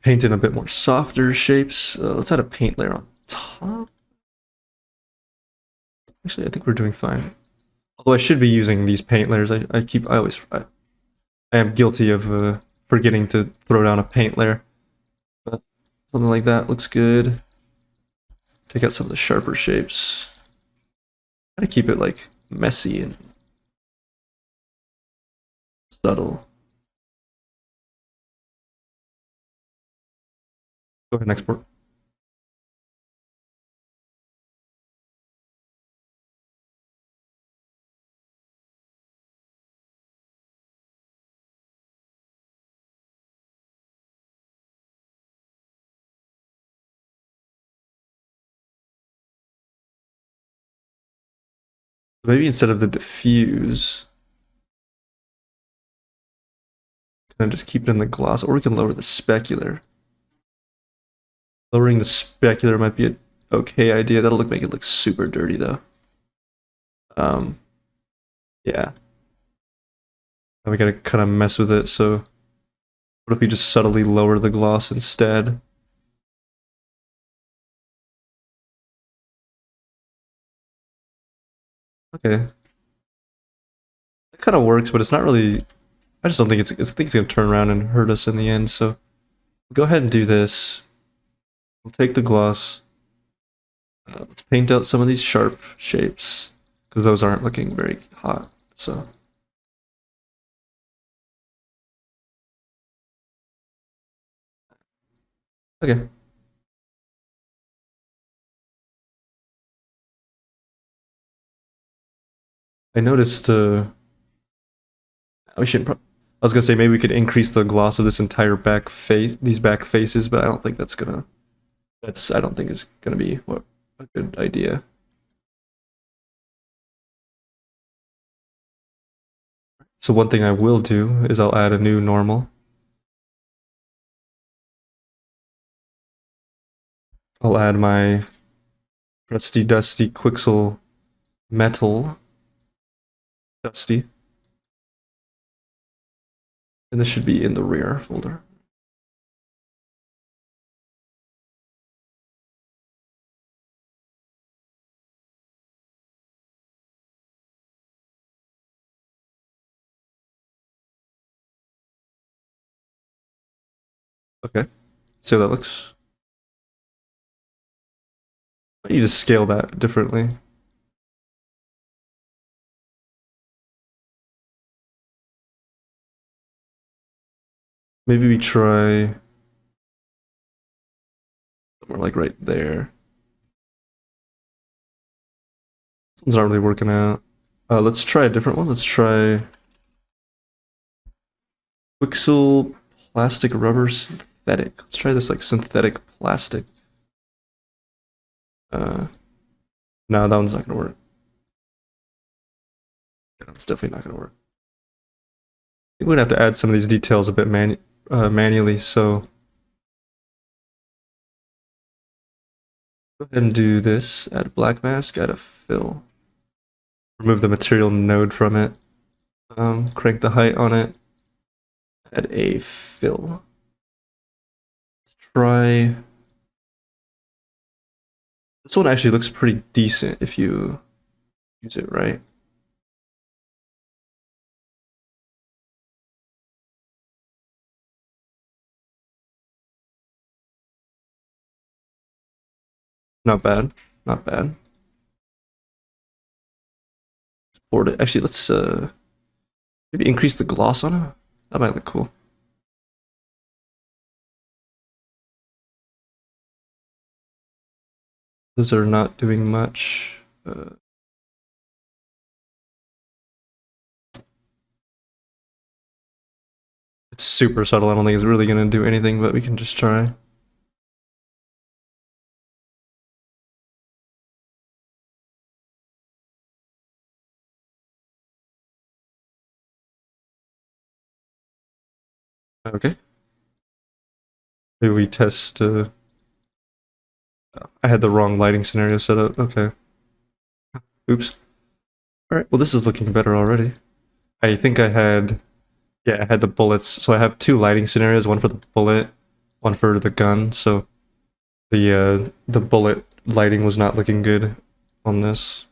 Paint in a bit more softer shapes. Let's add a paint layer on top. Actually, I think we're doing fine. Although I should be using these paint layers. I am guilty of forgetting to throw down a paint layer. But something like that looks good. Take out some of the sharper shapes. Try to keep it like messy and subtle. Go ahead and export. Maybe instead of the diffuse, kind of just keep it in the gloss, or we can lower the specular. Lowering the specular might be an okay idea. That'll make it look super dirty though. Yeah. And we gotta kind of mess with it, so what if we just subtly lower the gloss instead? Okay. It kind of works, but it's not really. I just don't think I think it's gonna turn around and hurt us in the end. So go ahead and do this. We'll take the gloss. Let's paint out some of these sharp shapes because those aren't looking very hot. So. Okay. I noticed. We should. I was gonna say maybe we could increase the gloss of this entire back face, these back faces, but I don't think that's gonna. I don't think it's gonna be what a good idea. So one thing I will do is I'll add a new normal. I'll add my Rusty Dusty Quixel Metal Dusty. And this should be in the rear folder. Okay. See how that looks? I need to scale that differently. Maybe we try somewhere like right there. This one's not really working out. Let's try a different one. Let's try Quixel Plastic Rubber Synthetic. Let's try this like synthetic plastic. No, that one's not gonna work. It's definitely not gonna work. I think we're gonna have to add some of these details a bit manually, so go ahead and do this. Add a black mask, add a fill. Remove the material node from it. Crank the height on it. Add a fill. Let's try. This one actually looks pretty decent if you use it right. Not bad. Not bad. afford it. Actually, let's maybe increase the gloss on it. That might look cool. Those are not doing much. It's super subtle. I don't think it's really going to do anything, but we can just try. Okay. Maybe we test. I had the wrong lighting scenario set up. Okay. Oops. All right. Well, this is looking better already. I think I had. Yeah, I had the bullets. So I have two lighting scenarios: one for the bullet, one for the gun. So the bullet lighting was not looking good on this.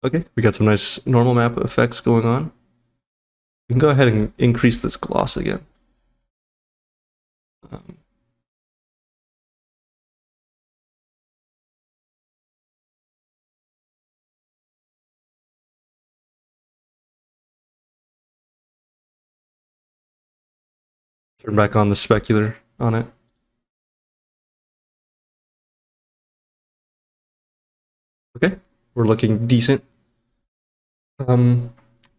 Okay, we got some nice normal map effects going on. We can go ahead and increase this gloss again. Um, Turn back on the specular on it. Okay, we're looking decent.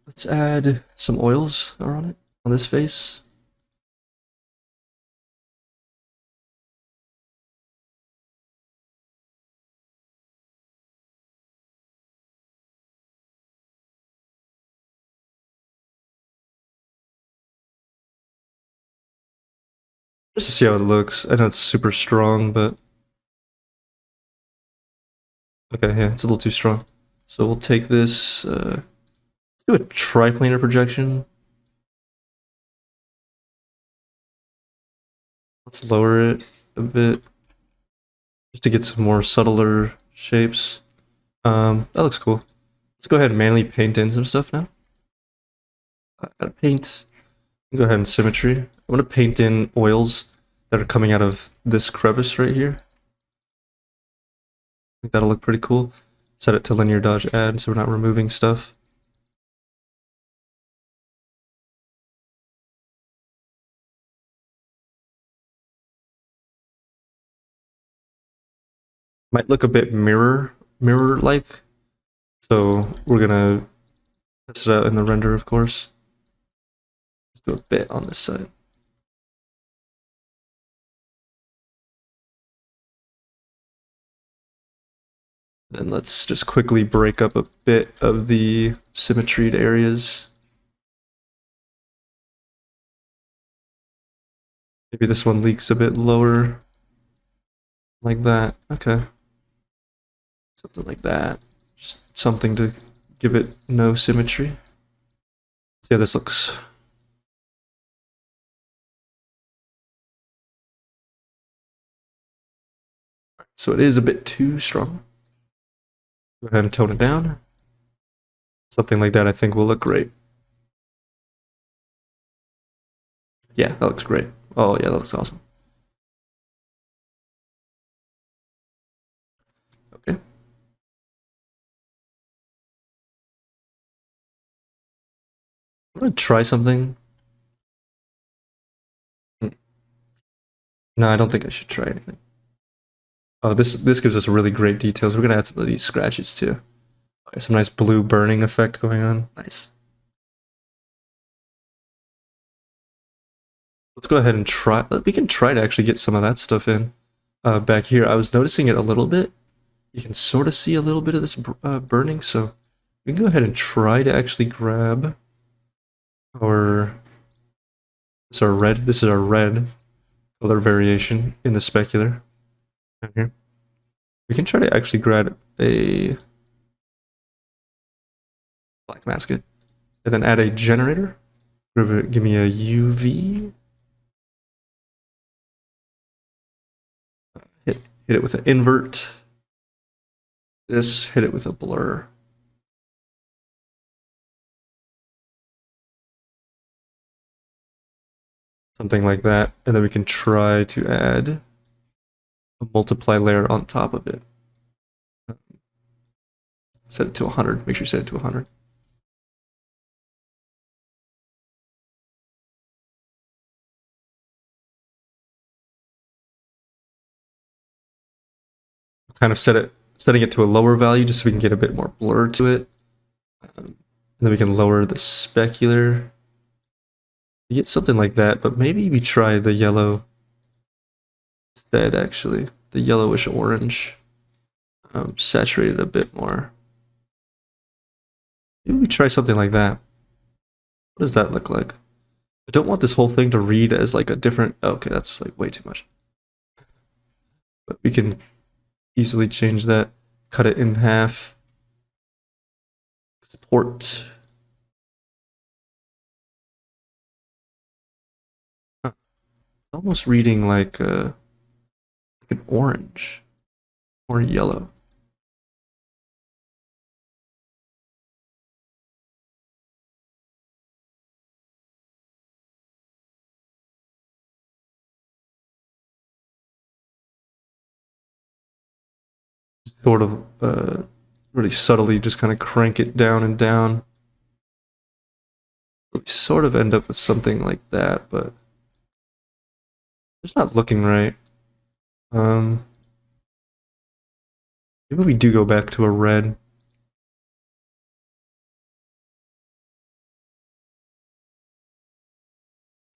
Let's add some oils on it, on this face. Just to see how it looks. I know it's super strong, but okay, yeah, it's a little too strong. So we'll take this, let's do a triplanar projection. Let's lower it a bit, just to get some more subtler shapes. That looks cool. Let's go ahead and manually paint in some stuff now. I gotta paint. Go ahead and symmetry. I'm gonna paint in oils that are coming out of this crevice right here. I think that'll look pretty cool. Set it to linear dodge add so we're not removing stuff. Might look a bit mirror-like. So we're gonna test it out in the render, of course. Let's do a bit on this side. Then let's just quickly break up a bit of the symmetried areas. Maybe this one leaks a bit lower. Like that. Okay. Something like that. Just something to give it no symmetry. See how this looks. So it is a bit too strong. Go ahead and tone it down. Something like that I think will look great. Yeah, that looks great. Oh yeah, that looks awesome. Okay. I'm gonna try something. No, I don't think I should try anything. Oh, this gives us really great details. We're gonna add some of these scratches too. Okay, some nice blue burning effect going on. Nice. Let's go ahead and try. We can try to actually get some of that stuff in. Back here, I was noticing it a little bit. You can sort of see a little bit of this burning, so we can go ahead and try to actually grab our this is our red color variation in the specular down here. We can try to actually grab a black mask it and then add a generator. Give me a UV. Hit it with an invert. This, hit it with a blur. Something like that. And then we can try to add a multiply layer on top of it. Set it to 100. Make sure you set it to 100. Kind of setting it to a lower value just so we can get a bit more blur to it. And then we can lower the specular. You get something like that, but maybe we try the yellow instead, actually. The yellowish orange. Saturate it a bit more. Maybe we try something like that. What does that look like? I don't want this whole thing to read as like a different... Okay, that's like way too much. But we can easily change that. Cut it in half. Export. Huh. It's almost reading like an orange or yellow. Sort of really subtly just kind of crank it down and down. We sort of end up with something like that, but it's not looking right. Maybe we do go back to a red.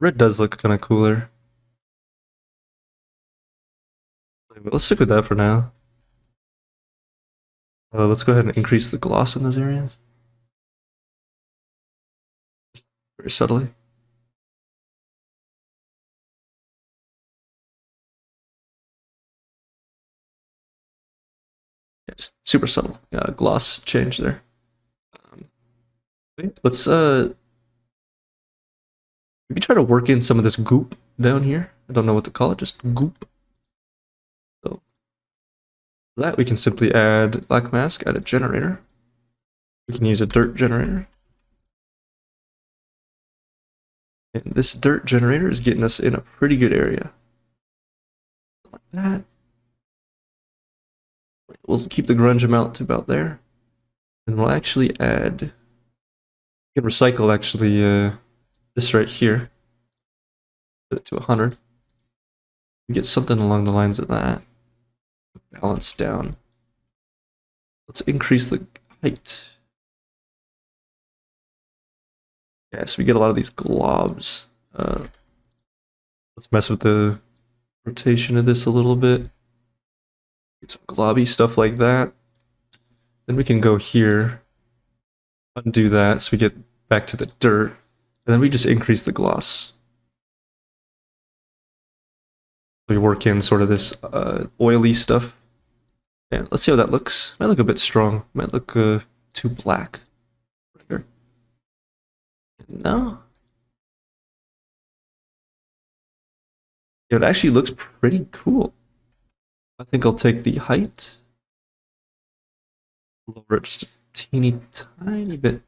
Red does look kind of cooler. Let's stick with that for now. Let's go ahead and increase the gloss in those areas. Very subtly. Yeah, just super subtle gloss change there. Let's we can try to work in some of this goop down here. I don't know what to call it, just goop. So for that we can simply add black mask, add a generator. We can use a dirt generator. And this dirt generator is getting us in a pretty good area. Like that. We'll keep the grunge amount to about there. And we'll actually add... We can recycle actually this right here. Put it to 100. We get something along the lines of that. Balance down. Let's increase the height. Yeah, so we get a lot of these globs. Let's mess with the rotation of this a little bit. Get some globby stuff like that. Then we can go here, undo that, so we get back to the dirt, and then we just increase the gloss. We work in sort of this oily stuff. And let's see how that looks. Might look a bit strong. Might look too black. Sure. No. It actually looks pretty cool. I think I'll take the height. Lower it just a teeny tiny bit.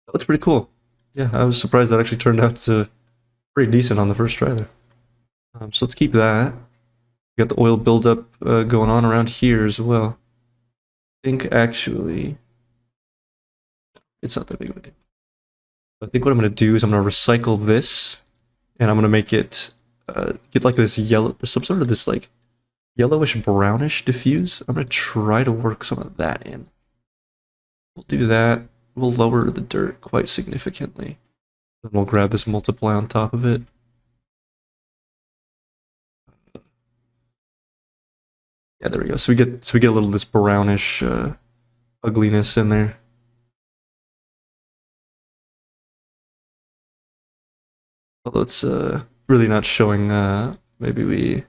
That looks pretty cool. Yeah, I was surprised that actually turned out to pretty decent on the first try there. So let's keep that. We got the oil buildup going on around here as well. I think actually it's not that big of a deal. I think what I'm going to do is I'm going to recycle this, and I'm going to make it get like this yellow, some sort of this like yellowish brownish diffuse. I'm going to try to work some of that in. We'll do that. We'll lower the dirt quite significantly. Then we'll grab this multiply on top of it. Yeah, there we go. So we get a little of this brownish ugliness in there. Although it's really not showing. Maybe we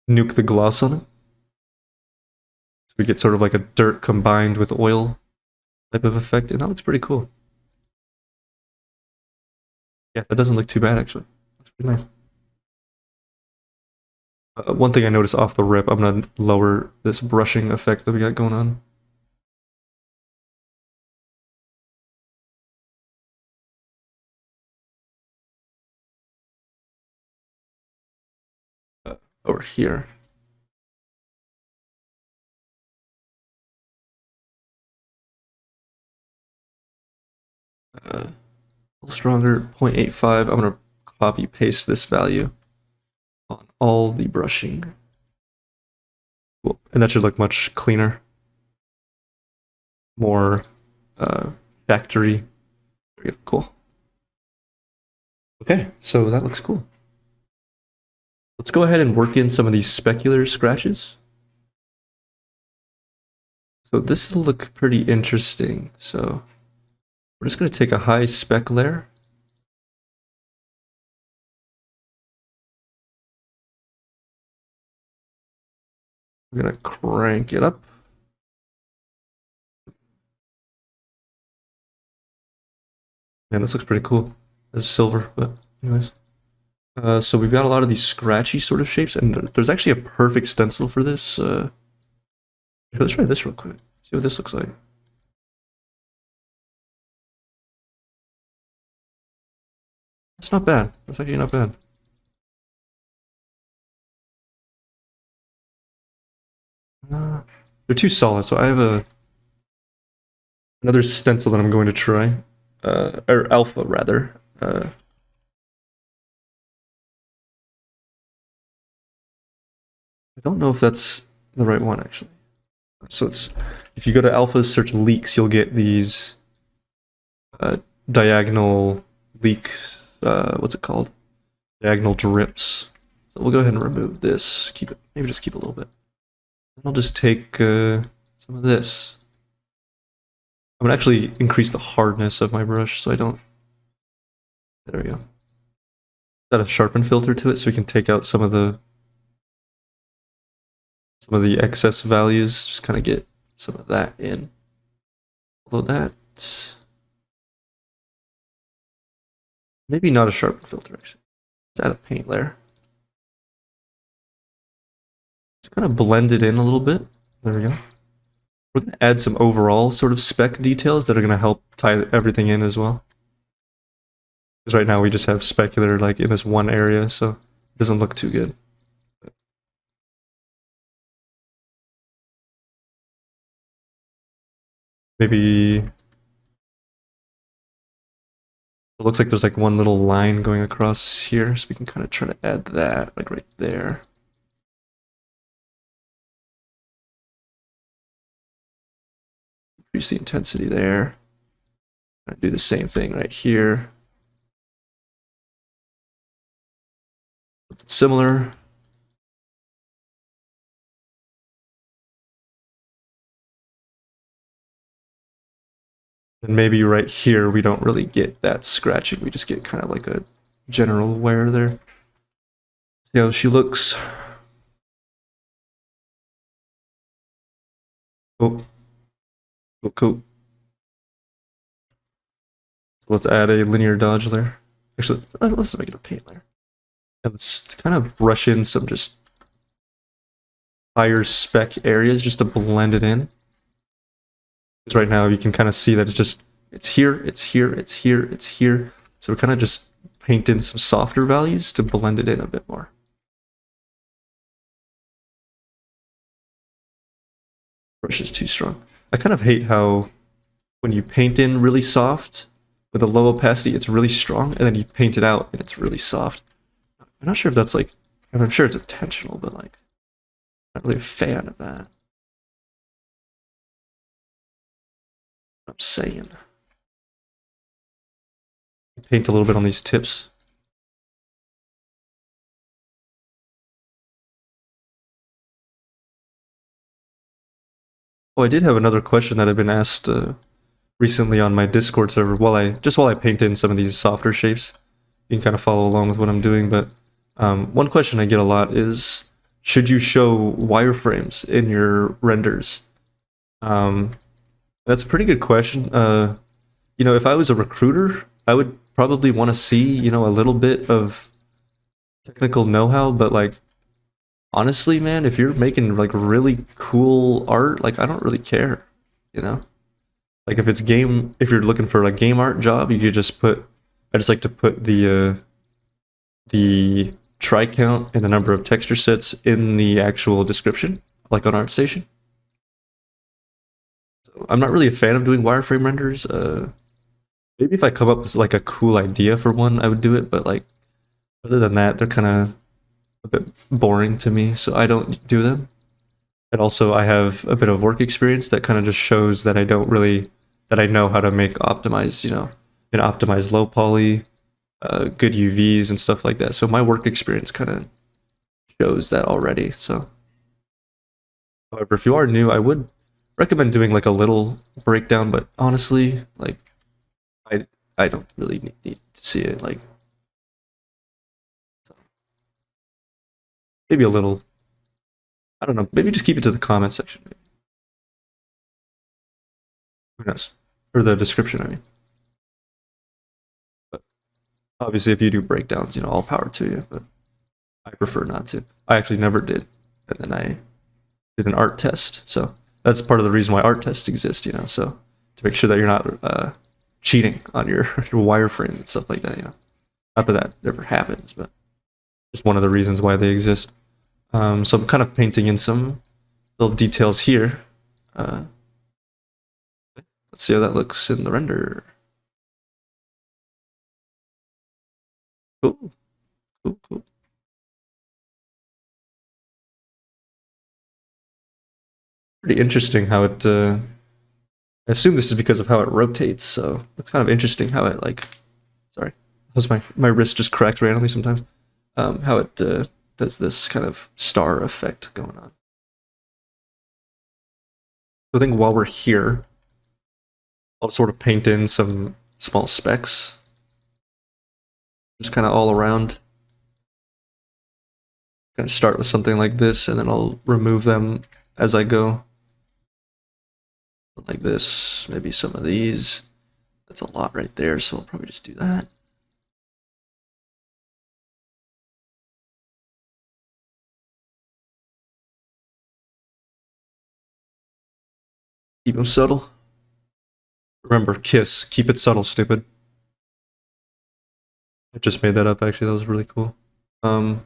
nuke the gloss on it. So we get sort of like a dirt combined with oil type of effect, and that looks pretty cool. Yeah, that doesn't look too bad actually. Looks pretty nice. One thing I noticed off the rip, I'm gonna lower this brushing effect that we got going on. over here. A little stronger, 0.85. I'm gonna copy paste this value on all the brushing. Cool. And that should look much cleaner. More factory. There we go. Cool. Okay, so that looks cool. Let's go ahead and work in some of these specular scratches. So this will look pretty interesting. So we're just going to take a high spec layer. We're going to crank it up. Man, this looks pretty cool. It's silver, but anyways. So we've got a lot of these scratchy sort of shapes, and there's actually a perfect stencil for this. Let's try this real quick. See what this looks like. It's not bad. It's actually not bad. They're too solid, so I have another stencil that I'm going to try. Or alpha, rather. I don't know if that's the right one, actually. So it's, if you go to alpha, search leaks, you'll get these diagonal leak, what's it called? Diagonal drips. So we'll go ahead and remove this. Keep it, maybe just keep a little bit. And I'll just take some of this. I'm gonna actually increase the hardness of my brush so I don't. There we go. Add a sharpen filter to it so we can take out some of the excess values. Just kind of get some of that in. Although that, maybe not a sharpen filter actually. Let's add a paint layer. Just kind of blend it in a little bit. There we go. We're going to add some overall sort of spec details that are going to help tie everything in as well. Because right now we just have specular like in this one area, so it doesn't look too good. Maybe it looks like there's like one little line going across here, so we can kind of try to add that like right there. Increase the intensity there. I do the same thing right here. Similar. And maybe right here we don't really get that scratching. We just get kind of like a general wear there. See how she looks. Oh. Cool. So let's add a linear dodge layer. Actually, let's make it a paint layer. And let's kind of brush in some just higher spec areas just to blend it in. Because right now you can kind of see that it's here, it's here, it's here, it's here. So we kind of just paint in some softer values to blend it in a bit more. Brush is too strong. I kind of hate how when you paint in really soft with a low opacity, it's really strong, and then you paint it out and it's really soft. I'm not sure if that's like, I'm sure it's intentional, but like, I'm not really a fan of that. I'm saying. Paint a little bit on these tips. Oh, I did have another question that I've been asked recently on my Discord server while I paint in some of these softer shapes. You can kind of follow along with what I'm doing, but one question I get a lot is, should you show wireframes in your renders? That's a pretty good question. You know, if I was a recruiter, I would probably want to see, you know, a little bit of technical know-how, but like, honestly, man, if you're making like really cool art, like I don't really care, you know? Like if you're looking for a game art job, you could just put, I just like to put the try count and the number of texture sets in the actual description, like on ArtStation. So I'm not really a fan of doing wireframe renders. Maybe if I come up with like a cool idea for one, I would do it, but like other than that, they're kind of a bit boring to me, so I don't do them. And also I have a bit of work experience that kind of just shows that I know how to make optimize, and optimize low poly, good UVs and stuff like that. So my work experience kind of shows that already. So, however, if you are new, I would recommend doing like a little breakdown, but honestly, like I don't really need to see it. Like, so maybe a little. I don't know. Maybe just keep it to the comment section. Who knows? Or the description, I mean. But obviously, if you do breakdowns, all power to you. But I prefer not to. I actually never did, and then I did an art test. So that's part of the reason why art tests exist. So to make sure that you're not cheating on your wireframe and stuff like that. Not that that ever happens, but just one of the reasons why they exist. So I'm kind of painting in some little details here. Let's see how that looks in the render. Cool. Cool. Pretty interesting how it. I assume this is because of how it rotates. So it's kind of interesting how it like. Sorry, that was my wrist just cracked randomly sometimes. How it does this kind of star effect going on. So I think while we're here, I'll sort of paint in some small specks, just kind of all around. Kind of start with something like this, and then I'll remove them as I go. Like this, maybe some of these. That's a lot right there, so I'll probably just do that. Keep them subtle. Remember, KISS. Keep it subtle, stupid. I just made that up, actually. That was really cool. Okay.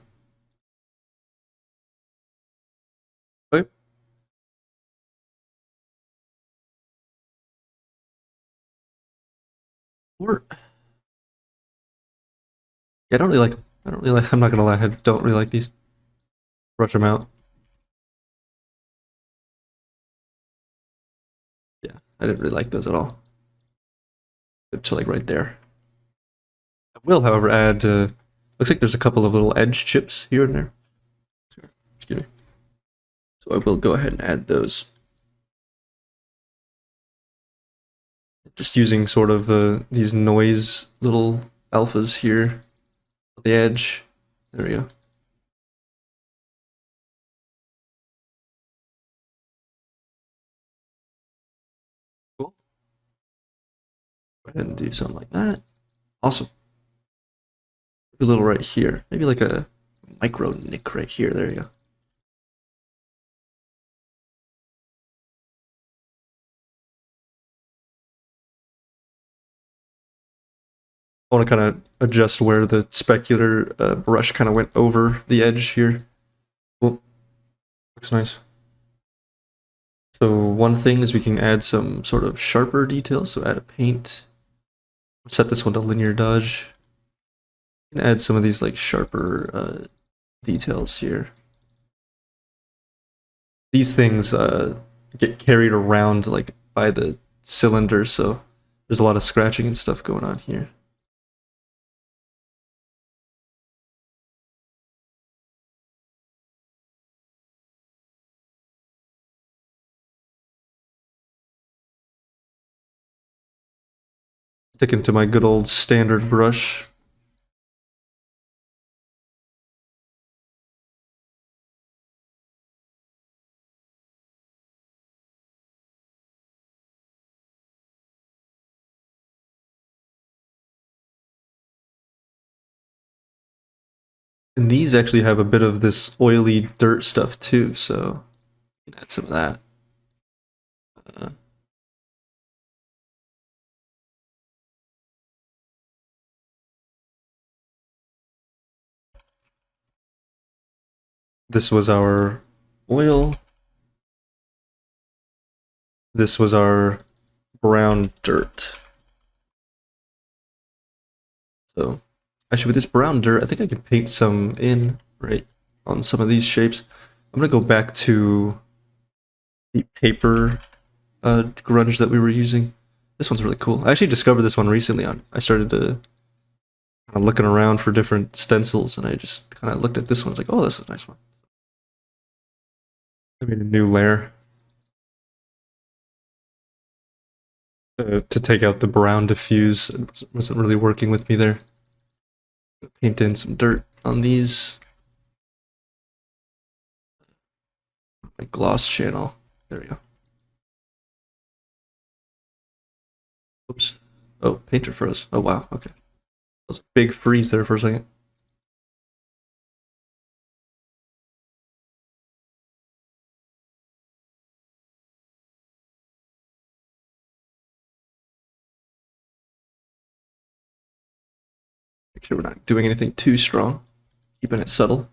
Or, yeah, I'm not gonna lie, I don't really like these. Brush them out. Yeah, I didn't really like those at all. To like right there. I will, however, add, looks like there's a couple of little edge chips here and there. Excuse me. So I will go ahead and add those. Just using sort of these noise little alphas here on the edge. There we go. Cool. Go ahead and do something like that. Awesome. Maybe a little right here. Maybe like a micro nick right here. There you go. I want to kind of adjust where the specular brush kind of went over the edge here. Cool. Looks nice. So one thing is we can add some sort of sharper details. So add a paint. Set this one to linear dodge. And add some of these like sharper details here. These things get carried around like by the cylinder, so there's a lot of scratching and stuff going on here. Sticking to my good old standard brush. And these actually have a bit of this oily dirt stuff too, so you can add some of that. This was our oil. This was our brown dirt. So actually with this brown dirt, I think I can paint some in right on some of these shapes. I'm gonna go back to the paper grunge that we were using. This one's really cool. I actually discovered this one recently. I started to kind of looking around for different stencils, and I just kind of looked at this one. I was like, oh, this is a nice one. I made a new layer to take out the brown diffuse. It wasn't really working with me there. Paint in some dirt on these. My gloss channel. There we go. Oops. Oh, painter froze. Oh, wow. Okay. That was a big freeze there for a second. Make sure we're not doing anything too strong. Keeping it subtle.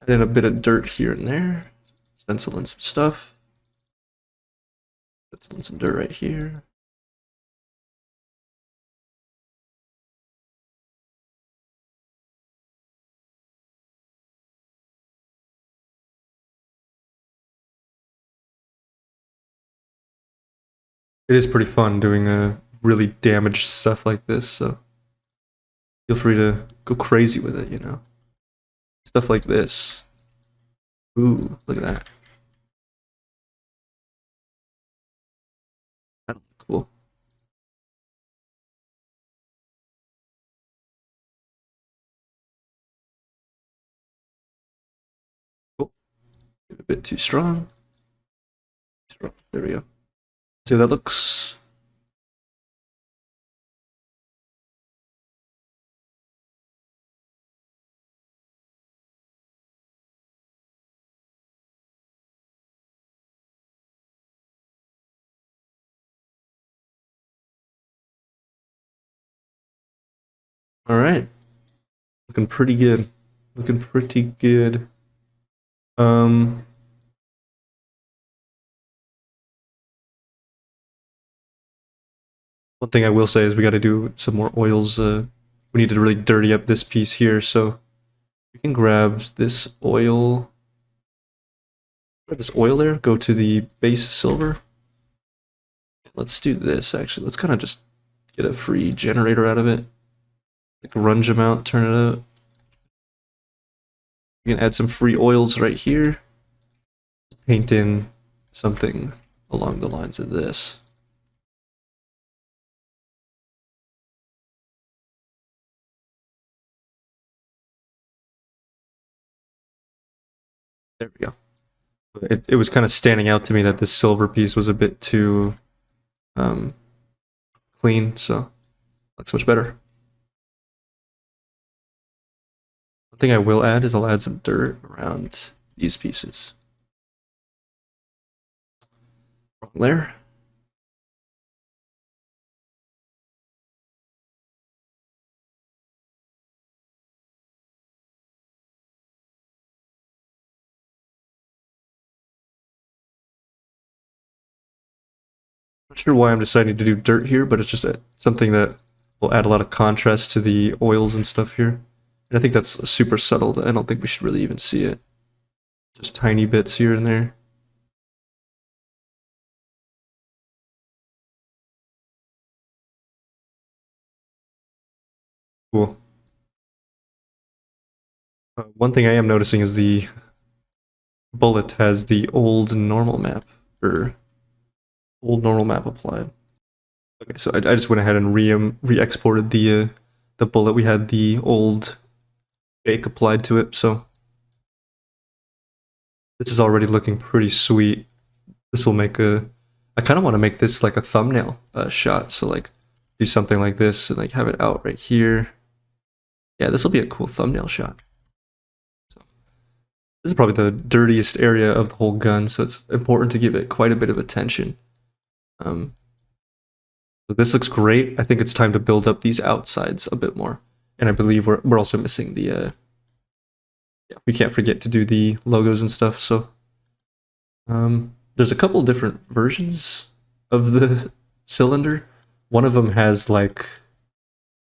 Add in a bit of dirt here and there. Stencil in some stuff. Stencil in some dirt right here. It is pretty fun doing really damaged stuff like this, so feel free to go crazy with it, you know. Stuff like this. Ooh, look at that. That looks cool. Oh, a bit too strong. There we go. See how that looks. All right, looking pretty good. Looking pretty good. Um, One thing I will say is we got to do some more oils. We need to really dirty up this piece here, so we can grab this oil. Grab this oil there. Go to the base silver. Let's do this actually. Let's kind of just get a free generator out of it. Like grunge amount, turn it up. We can add some free oils right here. Paint in something along the lines of this. There we go. It was kind of standing out to me that this silver piece was a bit too clean, so looks much better. One thing I will add is I'll add some dirt around these pieces. Wrong layer. Not sure why I'm deciding to do dirt here, but it's just something that will add a lot of contrast to the oils and stuff here. And I think that's super subtle. I don't think we should really even see it. Just tiny bits here and there. Cool. One thing I am noticing is the bullet has the old normal map, or old normal map applied. Okay, so I just went ahead and re-exported the bullet. We had the old bake applied to it, so this is already looking pretty sweet. This will make a. I kind of want to make this like a thumbnail shot. So like do something like this and like have it out right here. Yeah, this will be a cool thumbnail shot. So this is probably the dirtiest area of the whole gun, so it's important to give it quite a bit of attention. So this looks great. I think it's time to build up these outsides a bit more. And I believe we're also missing the yeah, we can't forget to do the logos and stuff. So there's a couple different versions of the cylinder. One of them has like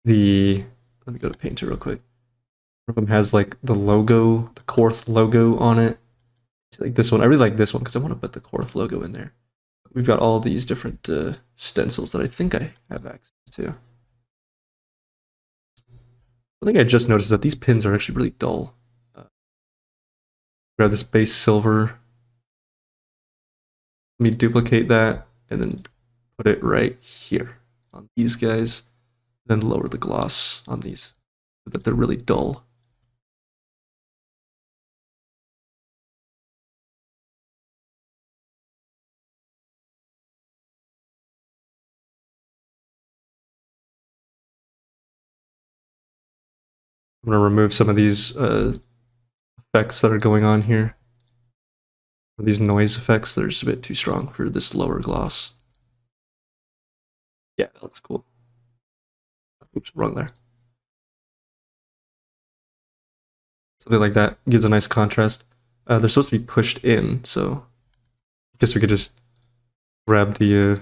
the, let me go to Painter real quick. One of them has like the logo, the Korth logo on it. Like this one, I really like this one because I want to put the Korth logo in there. We've got all these different stencils that I think I have access to. I think I just noticed that these pins are actually really dull. Grab this base silver. Let me duplicate that and then put it right here on these guys. Then lower the gloss on these so that they're really dull. I'm going to remove some of these effects that are going on here. These noise effects, they're just a bit too strong for this lower gloss. Yeah, that looks cool. Oops, wrong there. Something like that gives a nice contrast. They're supposed to be pushed in, so I guess we could just grab the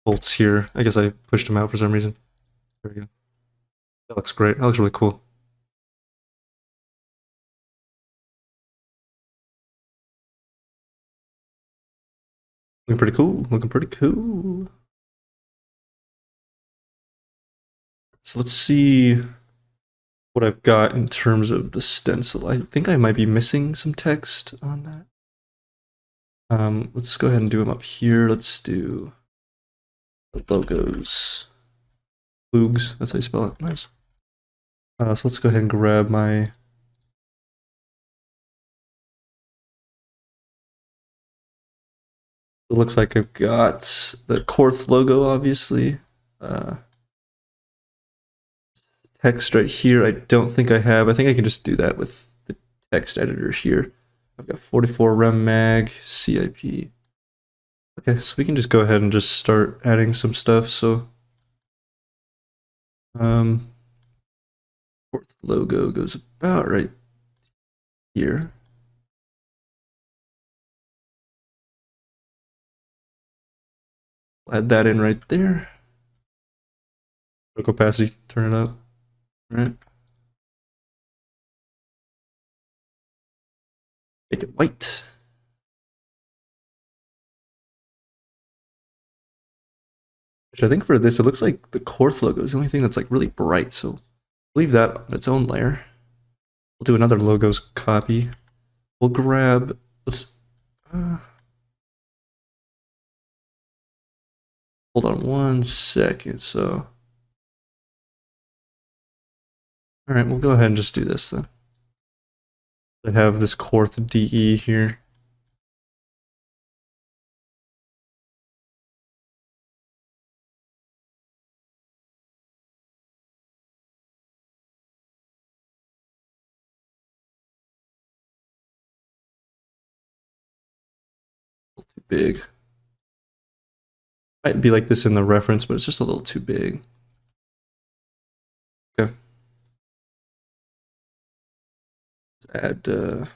bolts here. I guess I pushed them out for some reason. There we go. That looks great. That looks really cool. Looking pretty cool. Looking pretty cool. So let's see what I've got in terms of the stencil. I think I might be missing some text on that. Let's go ahead and do them up here. Let's do the logos. Lugs, that's how you spell it. Nice. So let's go ahead and grab my... It looks like I've got the Korth logo, obviously. Text right here, I don't think I have. I think I can just do that with the text editor here. I've got 44 rem mag, CIP. Okay, so we can just go ahead and just start adding some stuff. So, Korth logo goes about right here. Add that in right there. Opacity, turn it up. All right. Make it white. Which I think for this, it looks like the Korth logo is the only thing that's like really bright. So leave that on its own layer. We'll do another logos copy. We'll grab, let's, hold on 1 second. So, all right, we'll go ahead and just do this then. I have this Korth DE here. A little too big. Might be like this in the reference, but it's just a little too big. Okay. Let's add, oh,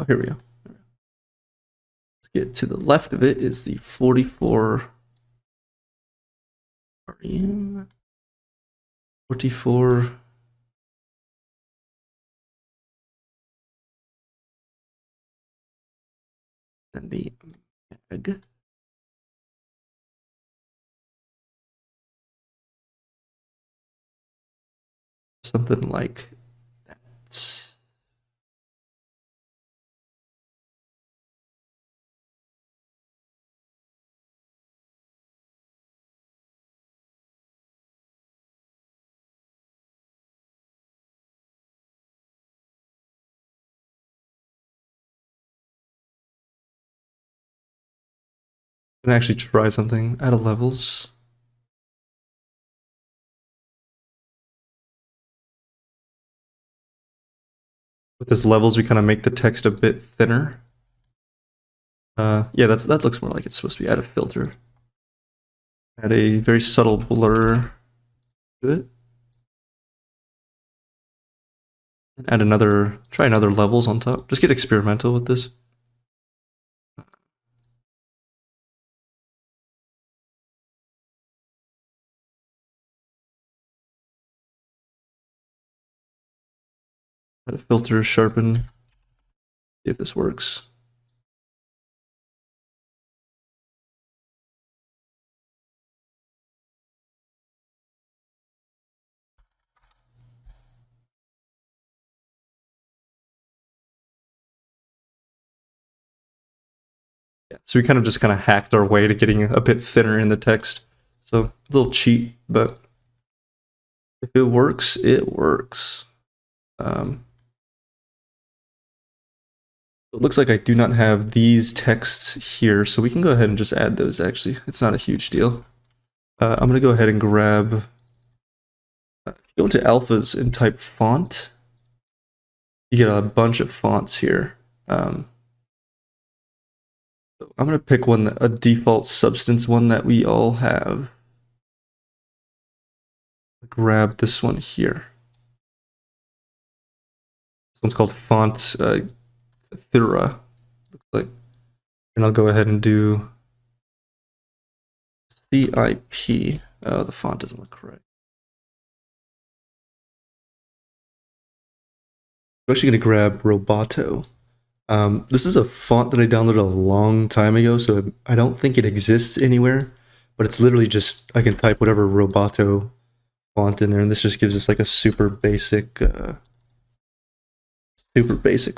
here we go. Let's get to the left of it is the 44 REM. 44. And the mag. Something like that. Can actually try something out of levels. With this levels, we kind of make the text a bit thinner. Yeah, that looks more like it's supposed to be. Add a filter. Add a very subtle blur to it. Add another, try another levels on top. Just get experimental with this. Add a filter, sharpen. See if this works. Yeah, so we kind of just hacked our way to getting a bit thinner in the text. So a little cheat, but if it works, it works. It looks like I do not have these texts here, so we can go ahead and just add those, actually. It's not a huge deal. I'm going to go ahead and grab... go into alphas and type font. You get a bunch of fonts here. So I'm going to pick one, a default Substance one that we all have. Grab this one here. This one's called Font Thera, looks like. And I'll go ahead and do CIP. Oh, the font doesn't look correct. I'm actually going to grab Roboto. This is a font that I downloaded a long time ago, so I don't think it exists anywhere, but it's literally just, I can type whatever Roboto font in there, and this just gives us like a super basic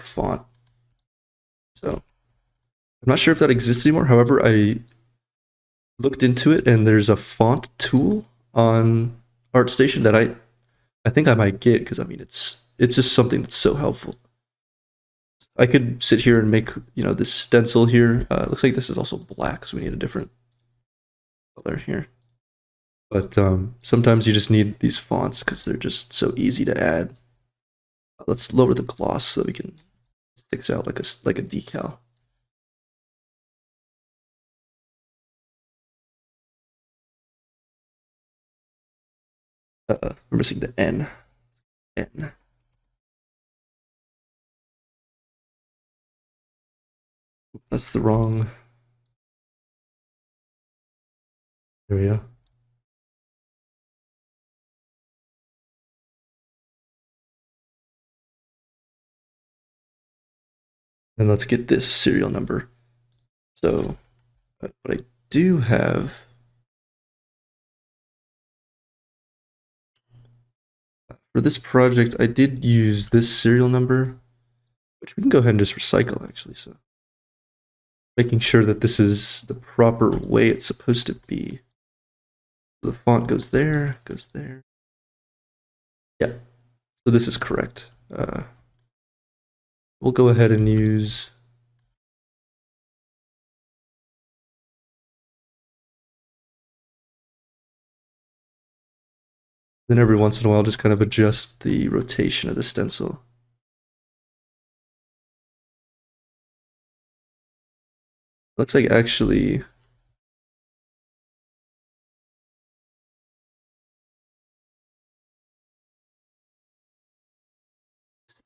font. So I'm not sure if that exists anymore. However, I looked into it, and there's a font tool on ArtStation that I think I might get, because I mean it's just something that's so helpful. I could sit here and make, this stencil here. Looks like this is also black, so we need a different color here. But sometimes you just need these fonts because they're just so easy to add. Let's lower the gloss so we can, it sticks out like a decal. We're missing the N. N. That's the wrong. There we go. And let's get this serial number. So, what I do have, for this project, I did use this serial number, which we can go ahead and just recycle, actually. So, making sure that this is the proper way it's supposed to be. The font goes there, goes there. Yeah, so this is correct. We'll go ahead and use... Then every once in a while, just kind of adjust the rotation of the stencil. Looks like actually...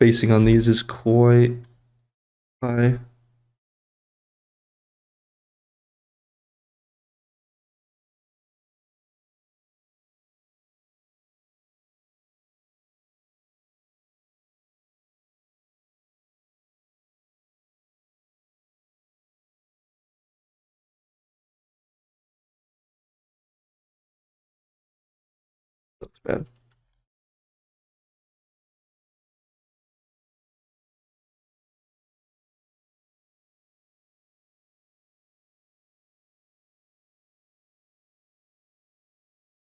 spacing on these is quite high. Looks bad.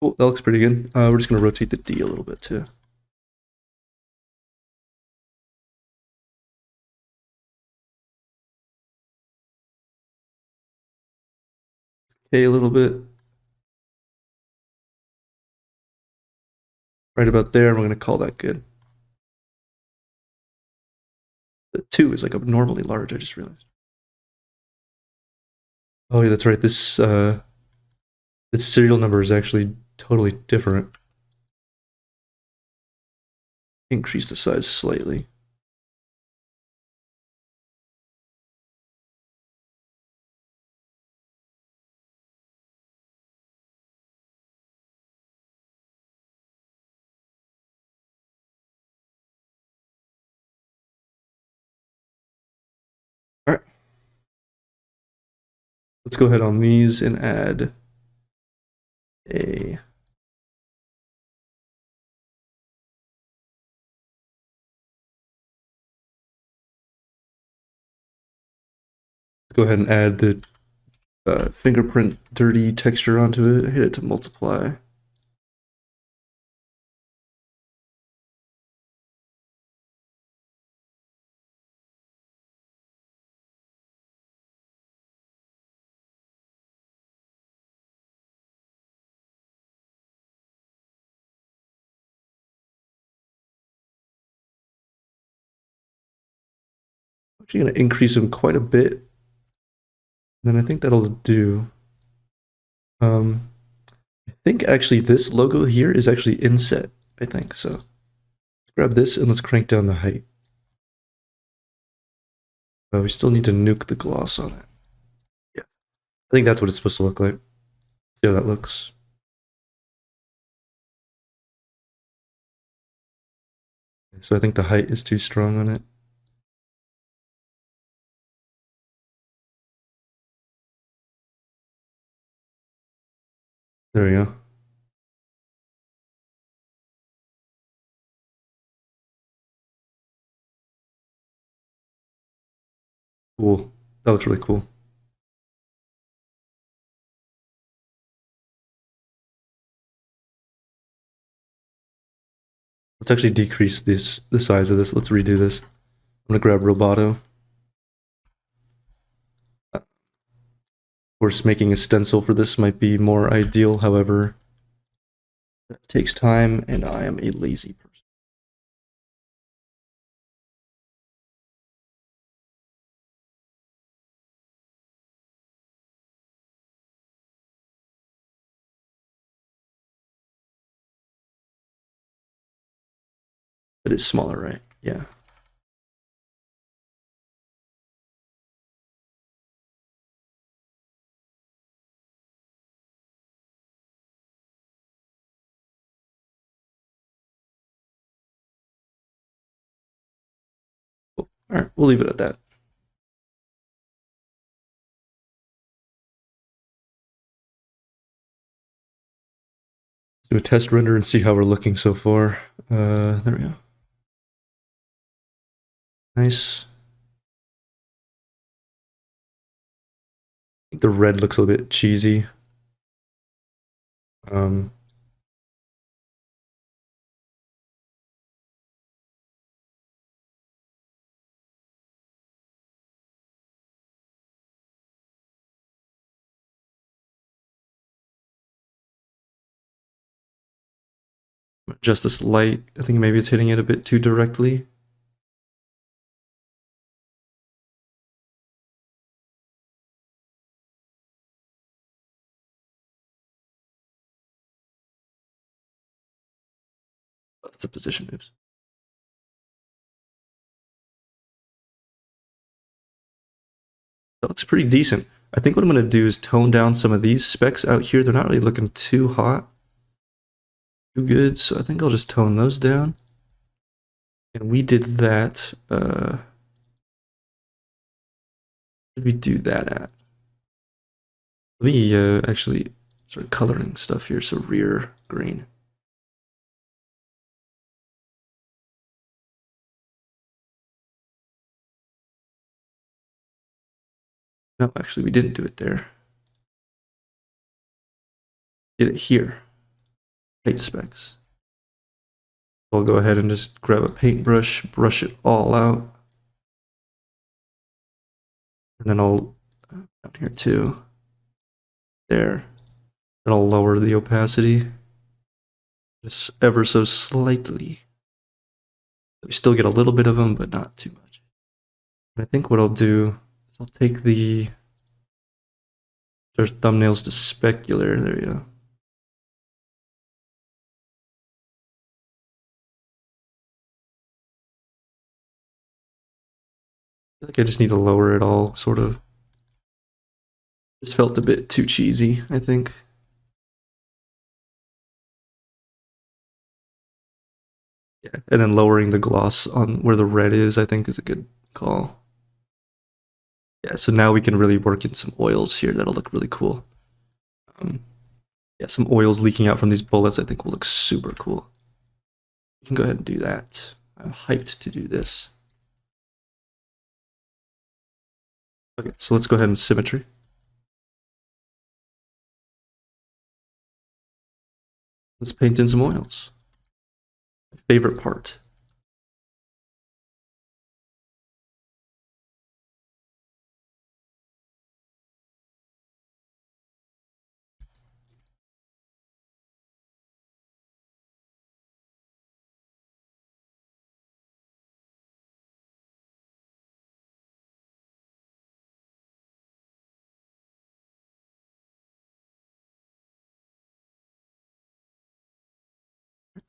Cool, that looks pretty good. We're just going to rotate the D a little bit too. K a little bit. Right about there, and we're going to call that good. The 2 is like abnormally large, I just realized. Oh yeah, that's right. This serial number is actually totally different. Increase the size slightly. All right, let's go ahead on these and add a. Let's go ahead and add the fingerprint dirty texture onto it. Hit it to multiply. Actually going to increase them quite a bit. Then I think that'll do. I think actually this logo here is actually inset. I think so. Let's grab this and let's crank down the height. We still need to nuke the gloss on it. Yeah, I think that's what it's supposed to look like. See how that looks. So I think the height is too strong on it. There we go. Cool. That looks really cool. Let's actually decrease the size of this. Let's redo this. I'm gonna grab Roboto. Of course, making a stencil for this might be more ideal. However, that takes time, and I am a lazy person. It is smaller, right? Yeah. Cool. All right, we'll leave it at that. Do a test render and see how we're looking so far. There we go. Nice. I think the red looks a little bit cheesy. Um, Adjust this light. I think maybe it's hitting it a bit too directly. That's the position moves. That looks pretty decent. I think what I'm going to do is tone down some of these specs out here. They're not really looking too hot, too good. So I think I'll just tone those down. And we did that. Where did we do that at? Let me actually start coloring stuff here. So rear green. No, actually, we didn't do it there. Did it here. Height specs. I'll go ahead and just grab a paintbrush, brush it all out. And then I'll down here too. There. And I'll lower the opacity just ever so slightly. We still get a little bit of them, but not too much. And I think what I'll do is I'll take the There's thumbnails to specular. There you go. I feel like I just need to lower it all, sort of. Just felt a bit too cheesy, I think. Yeah, and then lowering the gloss on where the red is, I think, is a good call. Yeah, so now we can really work in some oils here. That'll look really cool. Yeah, some oils leaking out from these bullets, I think, will look super cool. You can go ahead and do that. I'm hyped to do this. Okay, so let's go ahead and symmetry. Let's paint in some oils. My favorite part.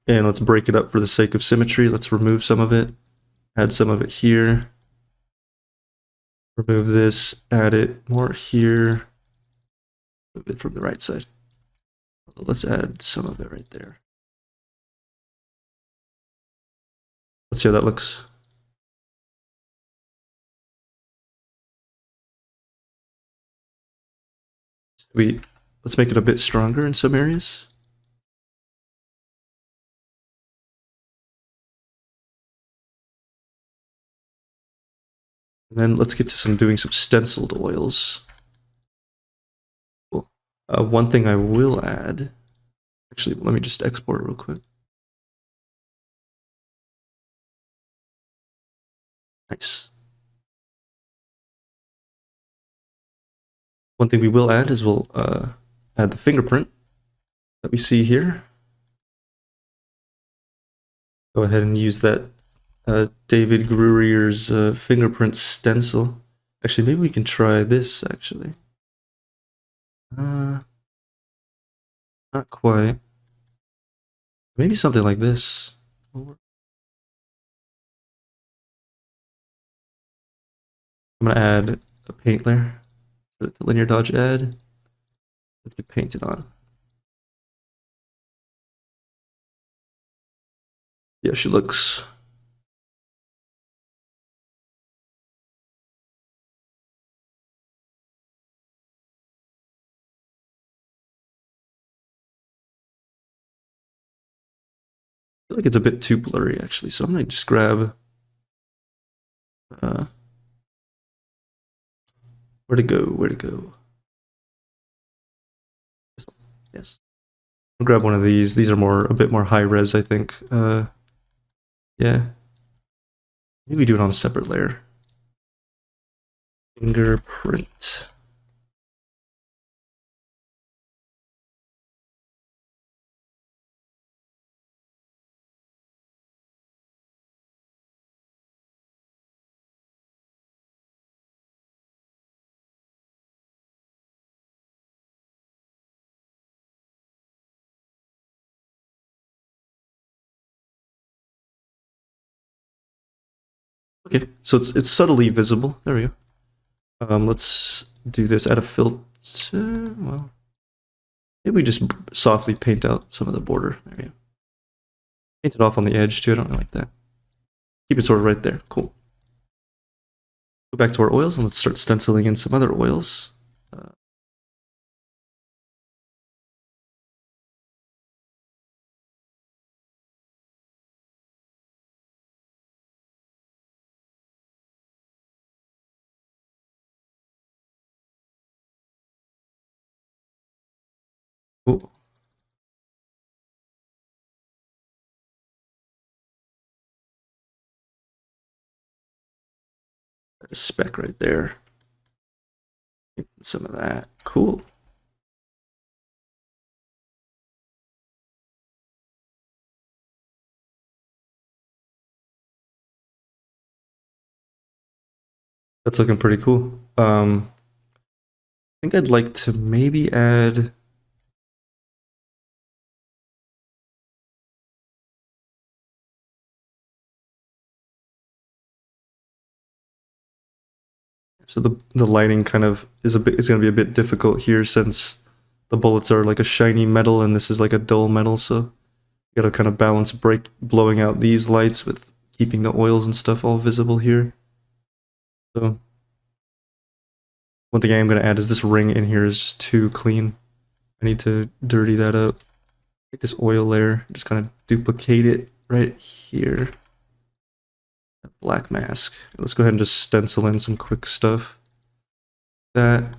And let's break it up for the sake of symmetry. Let's remove some of it, add some of it here. Remove this, add it more here. Move it from the right side. Let's add some of it right there. Let's see how that looks. Sweet. Let's make it a bit stronger in some areas. And then let's get to doing some stenciled oils. Cool. One thing I will add, actually, let me just export it real quick. Nice. One thing we will add is we'll add the fingerprint that we see here. Go ahead and use that David Grurier's fingerprint stencil. Actually, maybe we can try this, actually. Not quite. Maybe something like this. I'm gonna add a paint layer. The linear dodge add. We can paint it on. Yeah, she looks. I feel like it's a bit too blurry, actually. So I'm gonna just grab. Where to go? Where to go? This one. Yes. I'll grab one of these. These are a bit more high res, I think. Yeah. Maybe do it on a separate layer. Fingerprint. Okay, so it's subtly visible. There we go. Let's do this. Add a filter. Well, maybe we just softly paint out some of the border. There we go. Paint it off on the edge too. I don't really like that. Keep it sort of right there. Cool. Go back to our oils and let's start stenciling in some other oils. Cool. A speck right there. Some of that. Cool. That's looking pretty cool. think I'd like to maybe add... So the lighting kind of is going to be a bit difficult here since the bullets are like a shiny metal and this is like a dull metal. So you got to kind of balance blowing out these lights with keeping the oils and stuff all visible here. So one thing I am going to add is this ring in here is just too clean. I need to dirty that up. Take this oil layer, just kind of duplicate it right here. That black mask. Let's go ahead and just stencil in some quick stuff. That.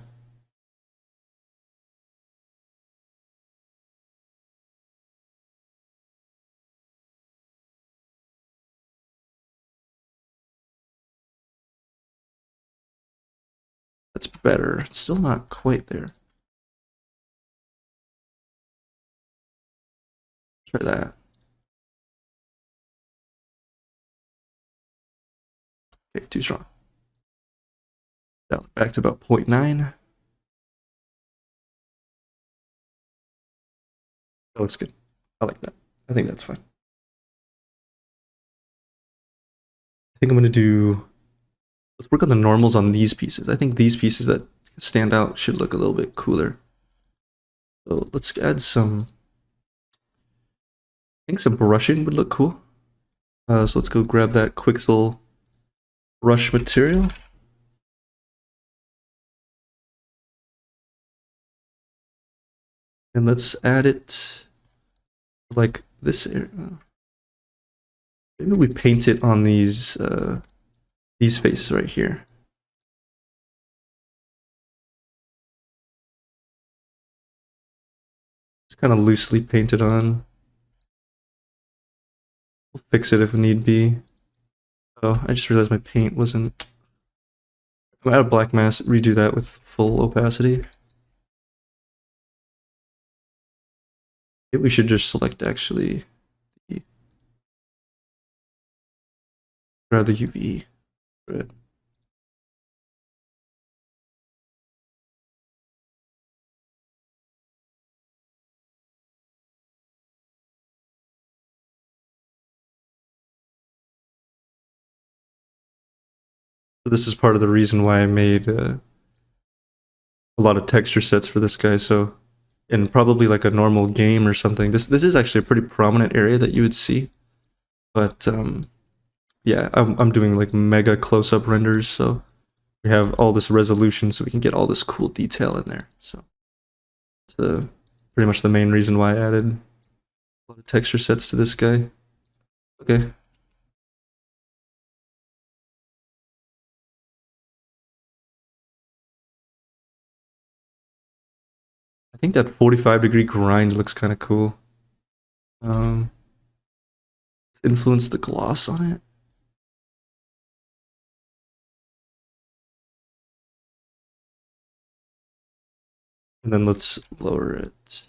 That's better. It's still not quite there. Try that. Okay, too strong. Dial it back to about 0.9. That looks good. I like that. I think that's fine. I think I'm going to do... Let's work on the normals on these pieces. I think these pieces that stand out should look a little bit cooler. So let's add some... I think some brushing would look cool. So let's go grab that Quixel brush material. And let's add it like this area. Maybe we paint it on these faces right here. It's kind of loosely painted on. We'll fix it if need be. Oh, I just realized my paint wasn't... I'm out of black mask, redo that with full opacity. Maybe we should just select actually grab the UV. Right. So this is part of the reason why I made a lot of texture sets for this guy. So in probably like a normal game or something, this is actually a pretty prominent area that you would see. But yeah, I'm doing like mega close-up renders, so we have all this resolution so we can get all this cool detail in there. So it's pretty much the main reason why I added a lot of texture sets to this guy. Okay. I think that 45-degree grind looks kind of cool. Let's influence the gloss on it. And then let's lower it.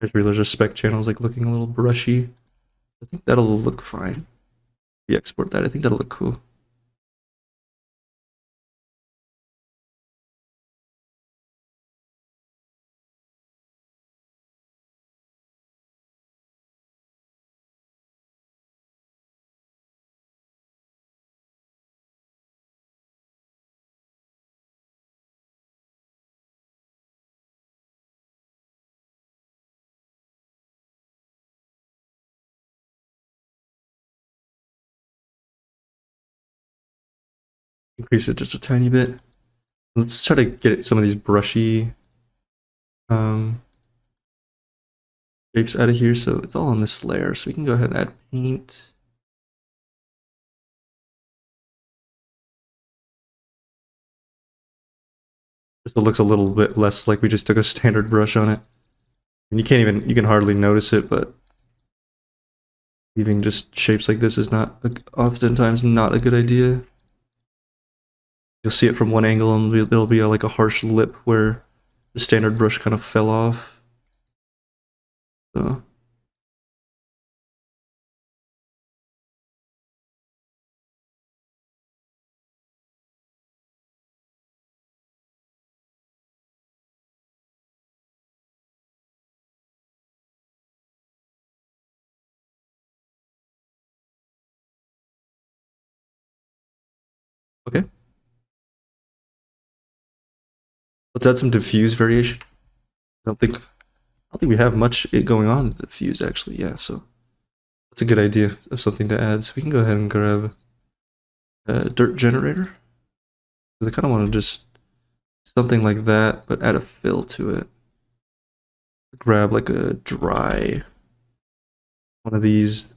There's just spec channels like looking a little brushy. I think that'll look fine. If we export that, I think that'll look cool. Increase it just a tiny bit. Let's try to get some of these brushy shapes out of here. So it's all on this layer. So we can go ahead and add paint. Just so it looks a little bit less like we just took a standard brush on it. And you can hardly notice it, but leaving just shapes like this is oftentimes not a good idea. You'll see it from one angle and it'll be like a harsh lip where the standard brush kind of fell off. So Okay. Let's add some diffuse variation. I don't think we have much going on in diffuse actually. Yeah, so that's a good idea of something to add. So we can go ahead and grab a dirt generator. I kind of want to just something like that, but add a fill to it. Grab like a dry one of these.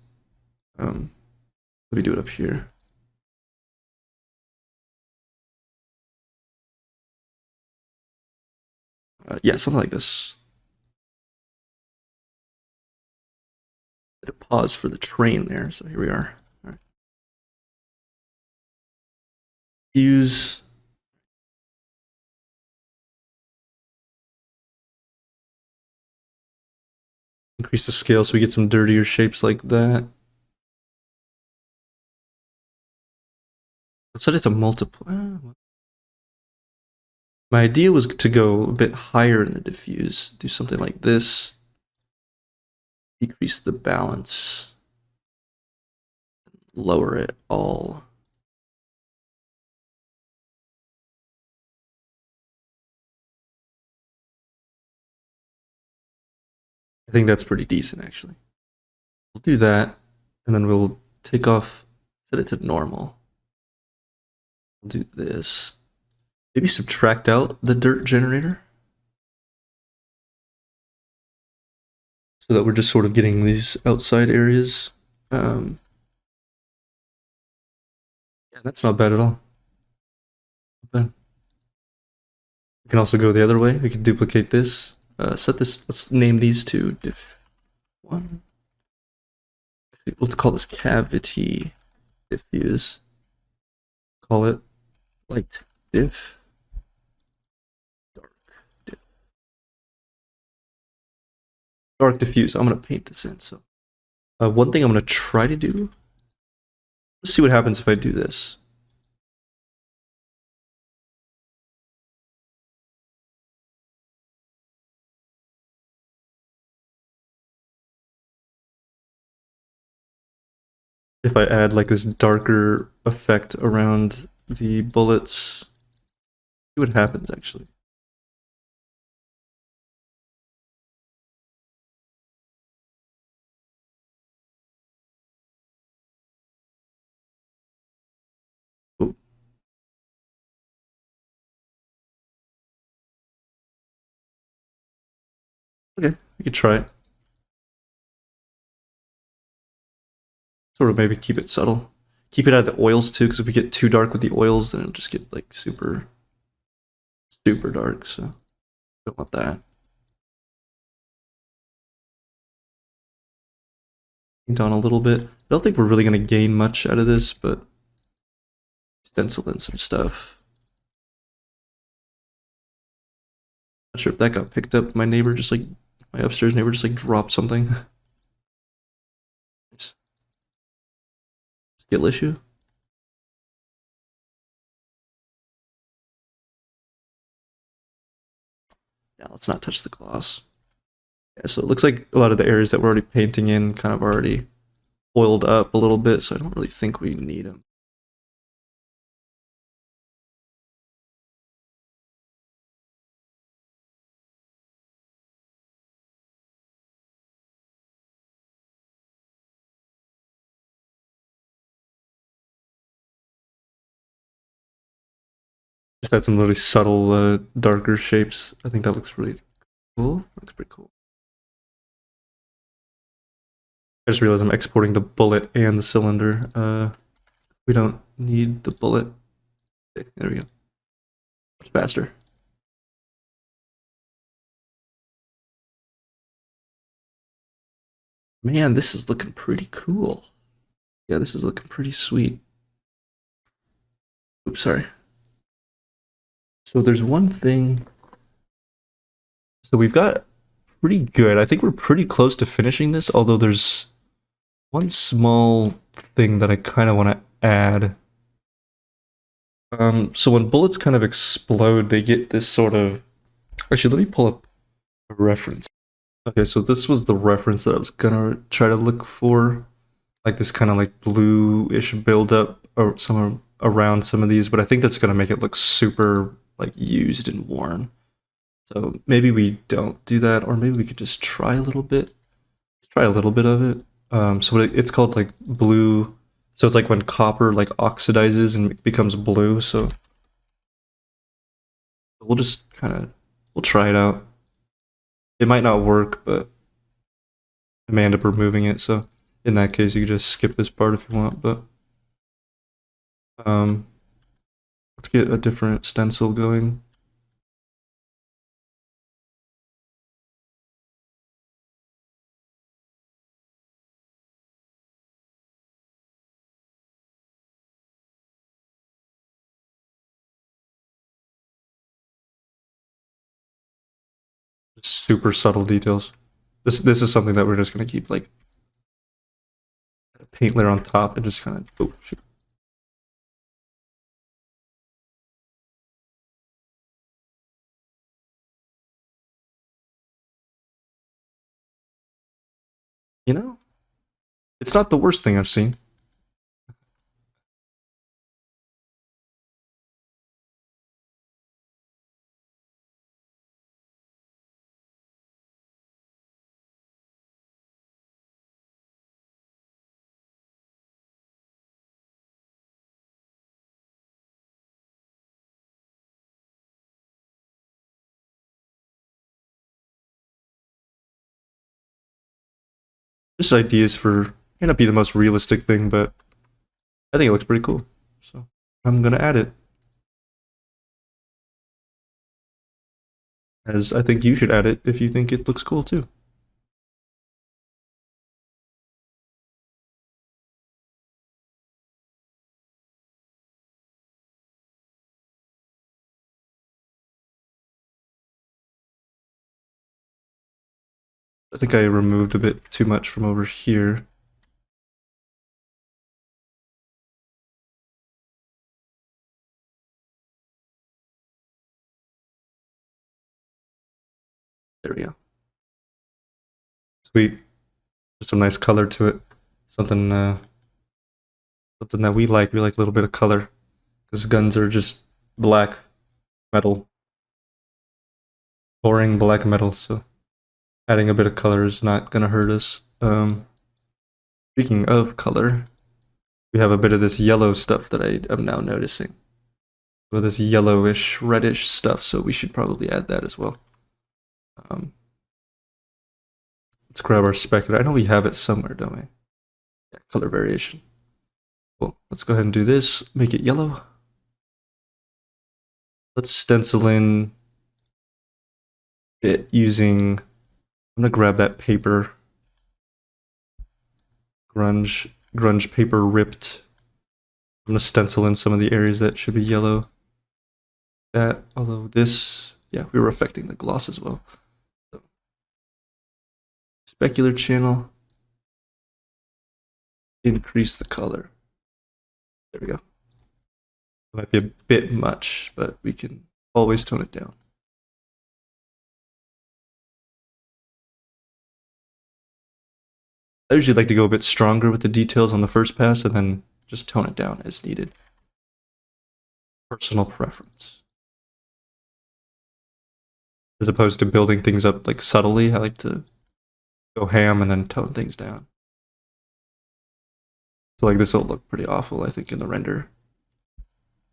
Let me do it up here. Yeah, something like this. Hit a pause for the train there. So here we are. All right. Use. Increase the scale so we get some dirtier shapes like that. Set it to multiply. My idea was to go a bit higher in the diffuse, do something like this, decrease the balance, lower it all. I think that's pretty decent actually. We'll do that, and then we'll take off, set it to normal. We'll do this. Maybe subtract out the dirt generator, so that we're just sort of getting these outside areas. Yeah, that's not bad at all. Not bad. We can also go the other way. We can duplicate this. Set this. Let's name these to diff one. We'll call this cavity diffuse. Call it light diff. Dark diff. Dark diffuse. I'm gonna paint this in. So one thing I'm gonna try to do. Let's see what happens if I do this. If I add like this darker effect around the bullets, see what happens actually. Oh. Okay, we could try it. Sort of maybe keep it subtle. Keep it out of the oils too, because if we get too dark with the oils, then it'll just get like super dark. So don't want that. Paint on a little bit. I don't think we're really gonna gain much out of this, but stencil in some stuff. Not sure if that got picked up. My neighbor just like my upstairs neighbor just like dropped something. Skill issue. Yeah, let's not touch the gloss. Yeah, so it looks like a lot of the areas that we're already painting in kind of already oiled up a little bit, so I don't really think we need them. Just add some really subtle, darker shapes. I think that looks really cool. Looks pretty cool. I just realized I'm exporting the bullet and the cylinder. We don't need the bullet. Okay, there we go. Much faster. Man, this is looking pretty cool. Yeah, this is looking pretty sweet. Oops, sorry. So there's one thing. So we've got pretty good. I think we're pretty close to finishing this, although there's one small thing that I kind of want to add. So when bullets kind of explode, they get this sort of... Actually, let me pull up a reference. Okay, so this was the reference that I was gonna try to look for. Like this kind of like bluish buildup or somewhere around some of these, but I think that's gonna make it look super like used and worn. So maybe we don't do that, or maybe we could just try a little bit. Let's try a little bit of it. So it's called like blue. So it's like when copper like oxidizes and becomes blue. So we'll just we'll try it out. It might not work, but I may end up removing it. So in that case, you can just skip this part if you want. But let's get a different stencil going. Super subtle details. This is something that we're just gonna keep like a paint layer on top and just kind of oh shoot. You know, it's not the worst thing I've seen. Just ideas for may not be the most realistic thing, but I think it looks pretty cool. So I'm gonna add it. As I think you should add it if you think it looks cool too. I think I removed a bit too much from over here. There we go. Sweet. Just some nice color to it. Something something that we like. We like a little bit of color. Because guns are just black metal. Boring black metal, so adding a bit of color is not gonna hurt us. Speaking of color, we have a bit of this yellow stuff that I am now noticing. So this yellowish, reddish stuff, so we should probably add that as well. Let's grab our specular. I know we have it somewhere, don't we? Yeah, color variation. Cool. Let's go ahead and do this. Make it yellow. Let's stencil in it using. I'm gonna grab that paper. Grunge paper ripped. I'm gonna stencil in some of the areas that should be yellow. That, although this, yeah, we were affecting the gloss as well. So, specular channel. Increase the color. There we go. It might be a bit much, but we can always tone it down. I usually like to go a bit stronger with the details on the first pass and then just tone it down as needed. Personal preference. As opposed to building things up like subtly, I like to go ham and then tone things down. So like this will look pretty awful, I think, in the render.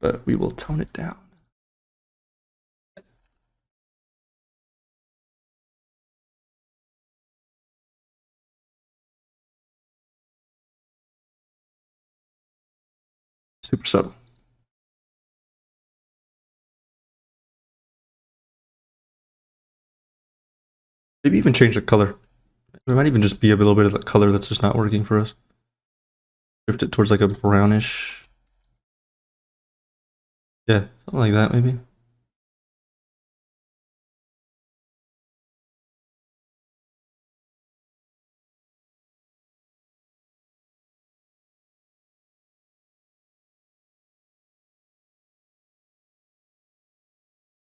But we will tone it down. Super subtle. Maybe even change the color. It might even just be a little bit of the color that's just not working for us. Drift it towards like a brownish. Yeah, something like that maybe.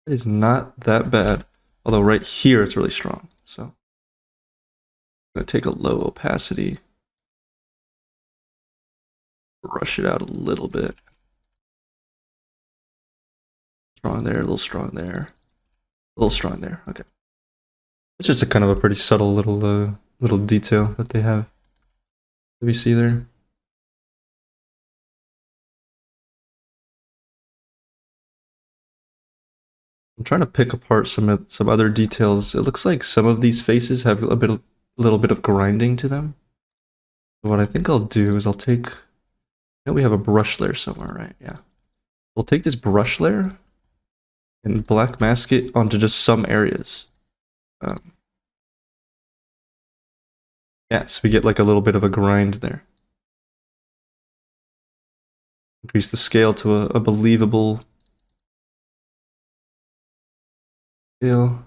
It is not that bad. Although right here it's really strong. So I'm gonna take a low opacity. Brush it out a little bit. strong there, a little strong there, a little strong there. Okay. It's just a kind of a pretty subtle little detail that they have. Do we see there? I'm trying to pick apart some other details. It looks like some of these faces have a little bit of grinding to them. What I think I'll do is I'll take. We have a brush layer somewhere, right? Yeah. We'll take this brush layer and black mask it onto just some areas. Yeah, so we get like a little bit of a grind there. Increase the scale to a believable scale.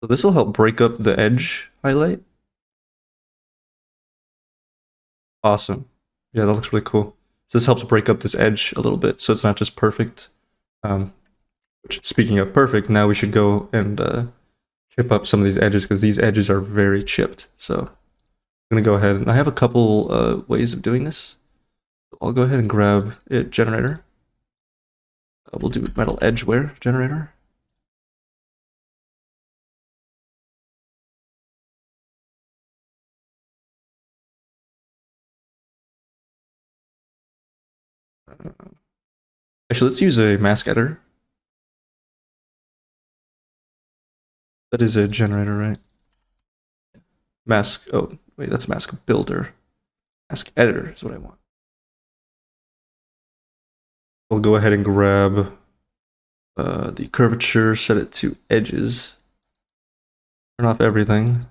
So this will help break up the edge highlight. Awesome. Yeah, that looks really cool. So this helps break up this edge a little bit, so it's not just perfect. Which, speaking of perfect, now we should go and chip up some of these edges because these edges are very chipped. So I'm gonna go ahead and I have a couple ways of doing this. I'll go ahead and grab it generator. We'll do metal edge wear generator. Actually, let's use a mask editor. That is a generator, right? Mask. Oh, wait, that's mask builder. Mask editor is what I want. We'll go ahead and grab the curvature, set it to edges. Turn off everything.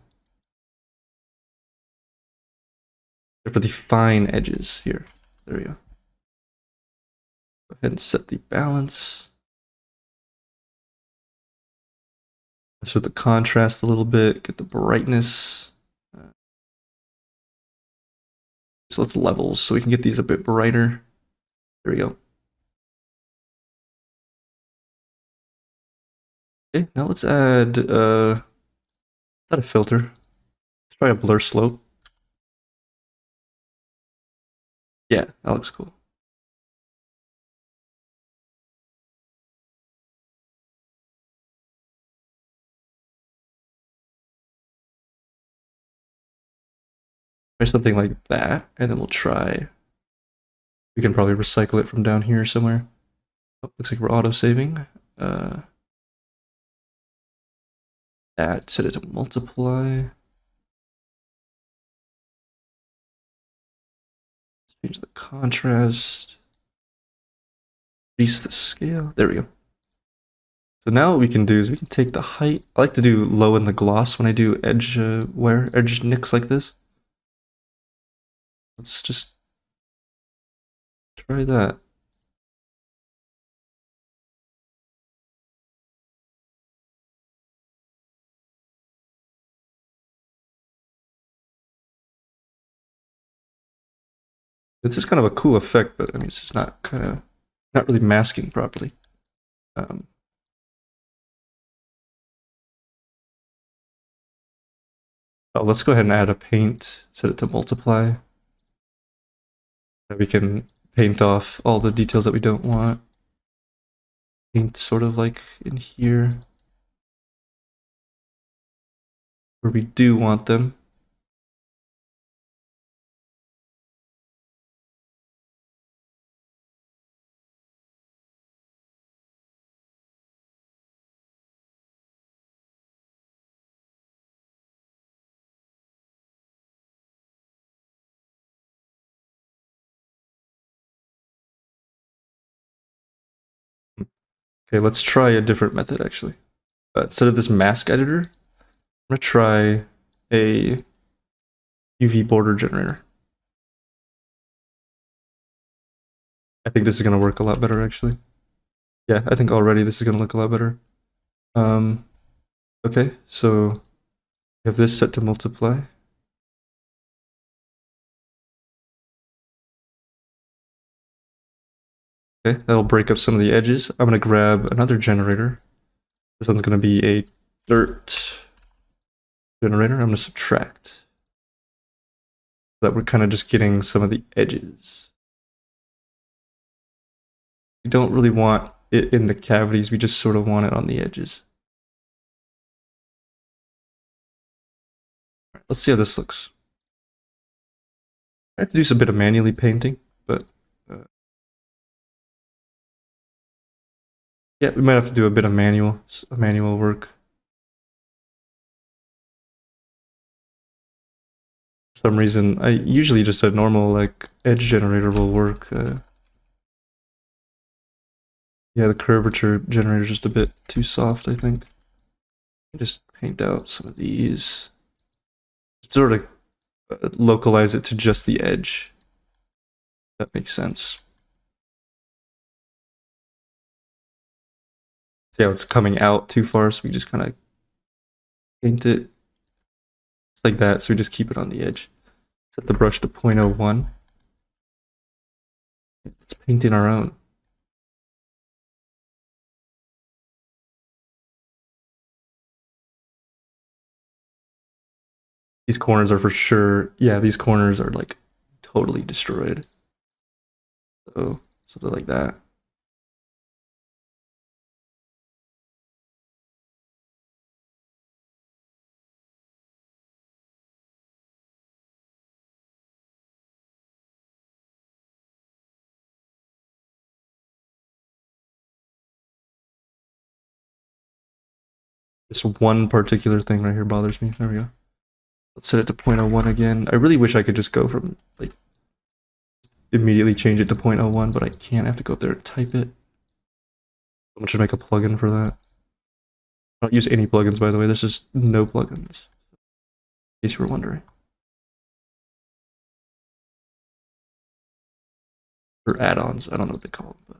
Except for the fine edges here. There we go. Go ahead and set the balance. Mess with the contrast a little bit, get the brightness. So let's levels so we can get these a bit brighter. There we go. Okay, now let's add a filter. Let's try a blur slope. Yeah, that looks cool. Try something like that, and then we'll try. We can probably recycle it from down here somewhere. Oh, looks like we're auto-saving. That, set it to multiply. Let's change the contrast. Increase the scale. There we go. So now what we can do is we can take the height. I like to do low in the gloss when I do edge wear, edge nicks like this. Let's just try that. This is kind of a cool effect, but I mean, it's just not really masking properly. Let's go ahead and add a paint, set it to multiply. We can paint off all the details that we don't want. Paint sort of like in here, where we do want them. Okay, let's try a different method actually. Instead of this mask editor, I'm gonna try a UV border generator. I think this is gonna work a lot better actually. Yeah, I think already this is gonna look a lot better. Okay, so we have this set to multiply. Okay, that'll break up some of the edges. I'm gonna grab another generator. This one's gonna be a dirt generator. I'm gonna subtract. That we're kind of just getting some of the edges. We don't really want it in the cavities, we just sort of want it on the edges. Let's see how this looks. I have to do some bit of manually painting, but yeah, we might have to do a bit of manual work. For some reason, I usually just a normal like edge generator will work. Yeah, the curvature generator is just a bit too soft, I think. Just paint out some of these. Sort of localize it to just the edge. That makes sense. See how it's coming out too far, so we just kind of paint it. It's like that, so we just keep it on the edge. Set the brush to 0.01. Let's paint in our own. These corners are for sure, yeah, these corners are like totally destroyed. So, something like that. This one particular thing right here bothers me. There we go. Let's set it to 0.01 again. I really wish I could just go from like immediately change it to 0.01, but I can't. I have to go up there and type it. Someone should make a plugin for that. I don't use any plugins, by the way. There's just no plugins. In case you were wondering. Or add-ons. I don't know what they call them, but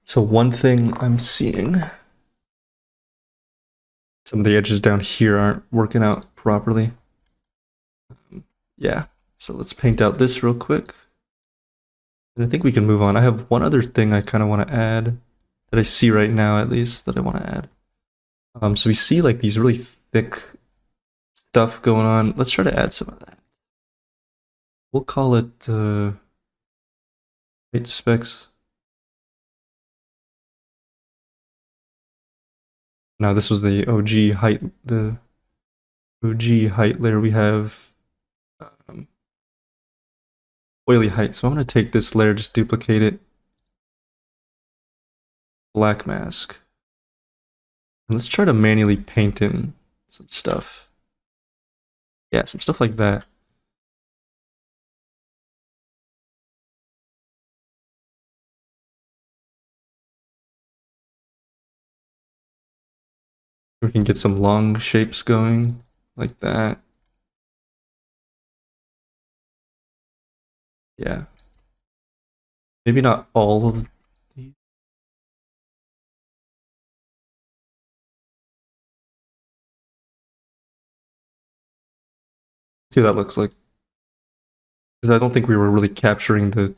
so one thing I'm seeing, some of the edges down here aren't working out properly. Yeah, so let's paint out this real quick. And I think we can move on. I have one other thing I kind of want to add, that I see right now at least, that I want to add. So we see like these really thick stuff going on. Let's try to add some of that. We'll call it height specs. Now this was the OG height, the OG height layer. We have oily height. So I'm going to take this layer, just duplicate it. Black mask. And let's try to manually paint in some stuff. Yeah, some stuff like that. We can get some long shapes going, like that. Yeah. Maybe not all of these. See what that looks like. Because I don't think we were really capturing the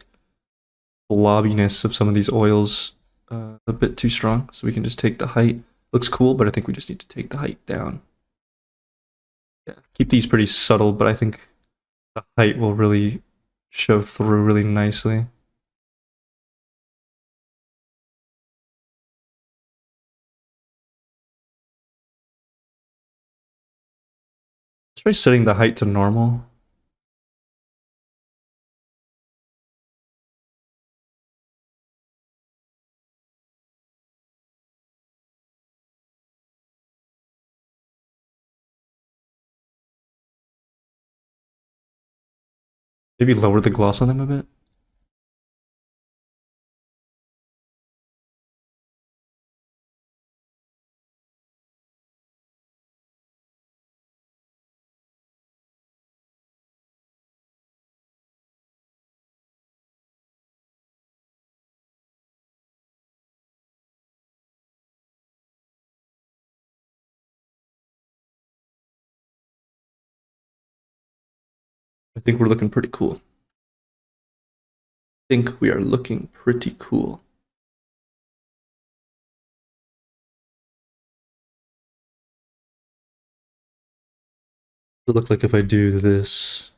blobbiness of some of these oils a bit too strong. So we can just take the height. Looks cool, but I think we just need to take the height down. Yeah, keep these pretty subtle, but I think the height will really show through really nicely. Let's try setting the height to normal. Maybe lower the gloss on them a bit. I think we're looking pretty cool. I think we are looking pretty cool. It look like if I do this.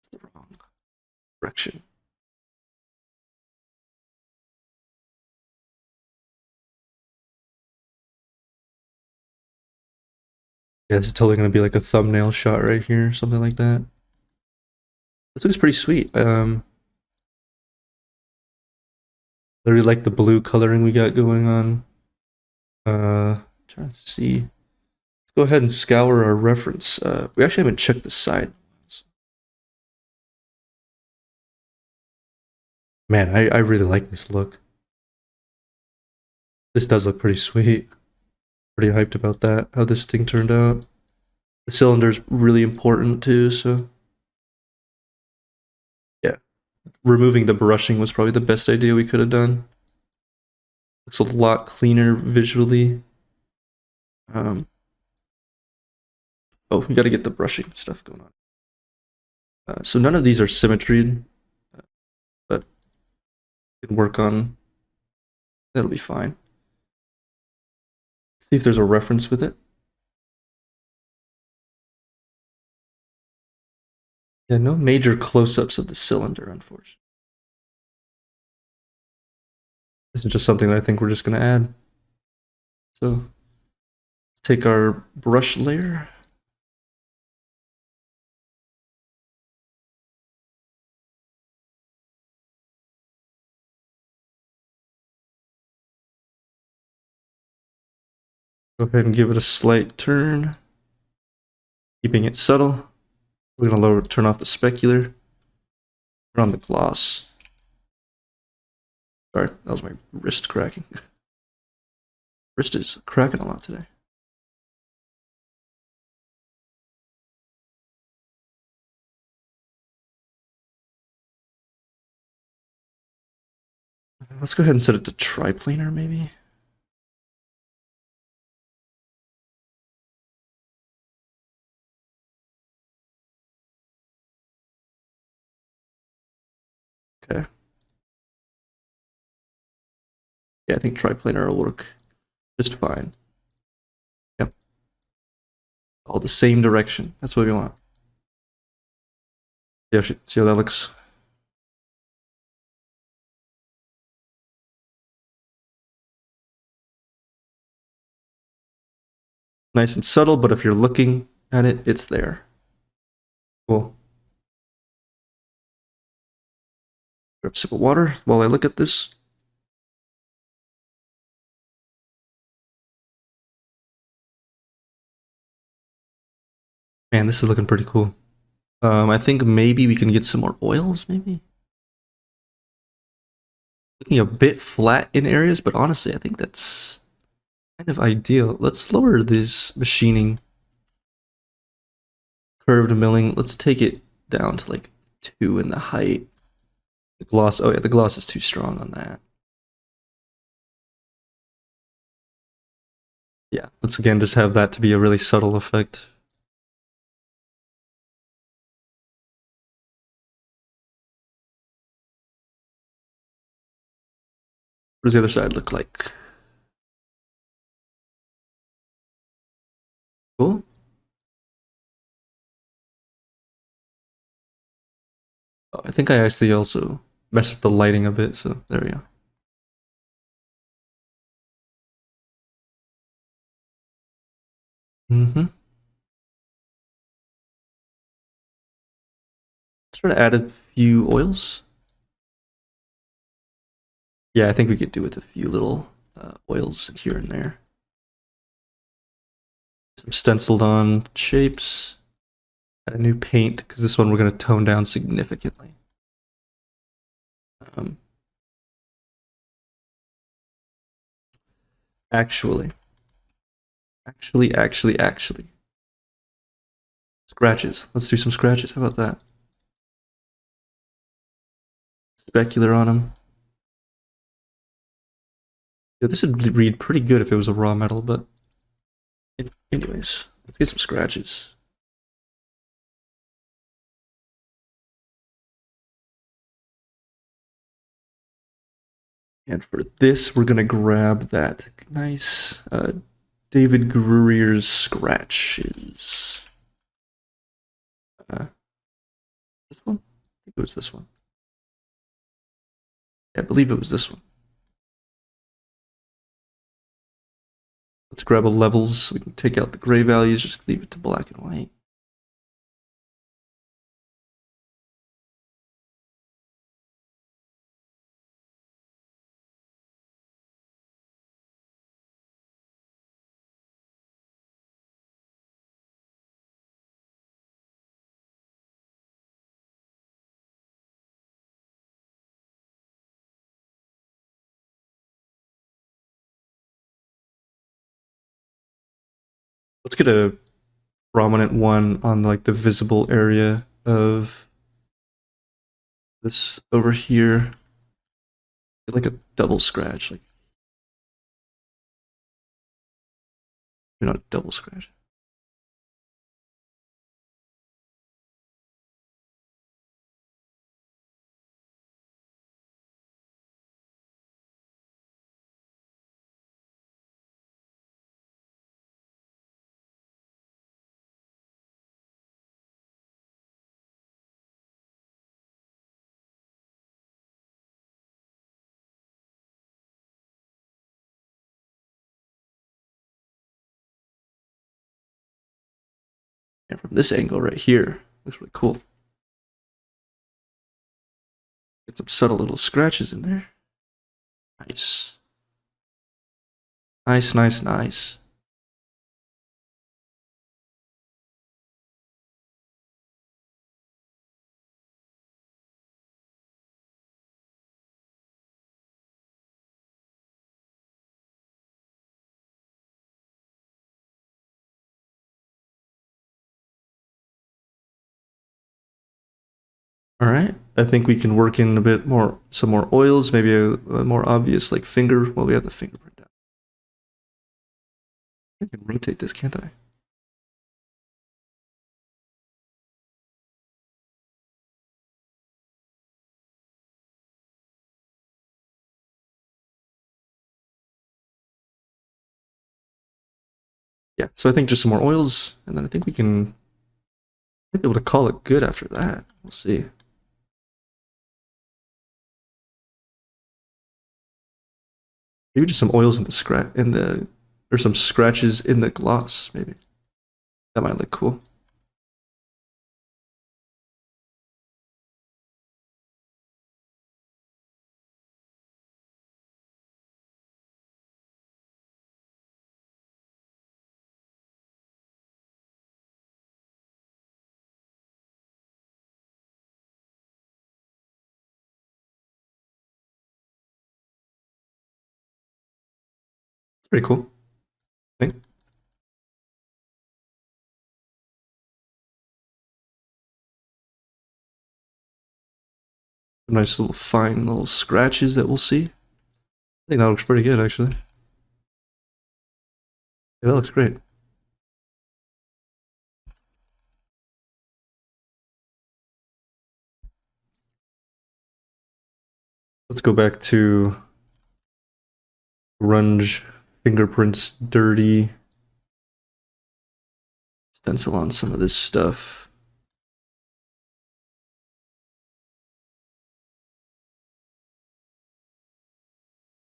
It's the wrong direction. Yeah, this is totally gonna be like a thumbnail shot right here, something like that. This looks pretty sweet. I really like the blue coloring we got going on. Trying to see. Let's go ahead and scour our reference. We actually haven't checked the side. Man, I really like this look. This does look pretty sweet. Pretty hyped about that, how this thing turned out. The cylinder's really important too, so yeah. Removing the brushing was probably the best idea we could have done. Looks a lot cleaner visually. Oh, we gotta get the brushing stuff going on. So none of these are symmetried, but we can work on, that'll be fine. See if there's a reference with it. Yeah, no major close-ups of the cylinder, unfortunately. This is just something that I think we're just going to add. So let's take our brush layer. Go ahead and give it a slight turn, keeping it subtle. We're going to turn off the specular, turn on the gloss. Sorry, that was my wrist cracking. Wrist is cracking a lot today. Let's go ahead and set it to triplanar, maybe. Okay. Yeah, I think triplanar will work just fine. Yep. All the same direction. That's what we want. Yeah, see how that looks? Nice and subtle, but if you're looking at it, it's there. Cool. Grab a sip of water while I look at this. Man, this is looking pretty cool. I think maybe we can get some more oils, maybe? Looking a bit flat in areas, but honestly, I think that's kind of ideal. Let's lower this machining. Curved milling, let's take it down to like 2 in the height. The gloss, oh yeah, the gloss is too strong on that. Yeah, let's again just have that to be a really subtle effect. What does the other side look like? Cool. Oh, I think I actually also messed up the lighting a bit, so there we go. Mm-hmm. Let's try to add a few oils. Yeah, I think we could do with a few little oils here and there. Some stenciled on shapes. And a new paint, because this one we're going to tone down significantly. Actually. Scratches. Let's do some scratches. How about that? Specular on them. Yeah, this would read pretty good if it was a raw metal, but anyways, let's get some scratches. And for this, we're gonna grab that nice David Grurier's scratches. This one? I think it was this one. Yeah, I believe it was this one. Let's grab a levels so we can take out the gray values, just leave it to black and white. Let's get a prominent one on like the visible area of this over here. Get like a double scratch, like you're not a double scratch. And from this angle right here, looks really cool. Get some subtle little scratches in there. Nice. Nice, nice, nice. All right, I think we can work in a bit more, some more oils, maybe a more obvious like finger. Well, we have the fingerprint down. I can rotate this, can't I? Yeah, so I think just some more oils, and then I think we can be able to call it good after that. We'll see. Maybe just some oils in the or some scratches in the gloss, maybe. That might look cool. It's pretty cool, I think. Nice little fine little scratches that we'll see. I think that looks pretty good, actually. Yeah, that looks great. Let's go back to grunge fingerprints dirty. Stencil on some of this stuff.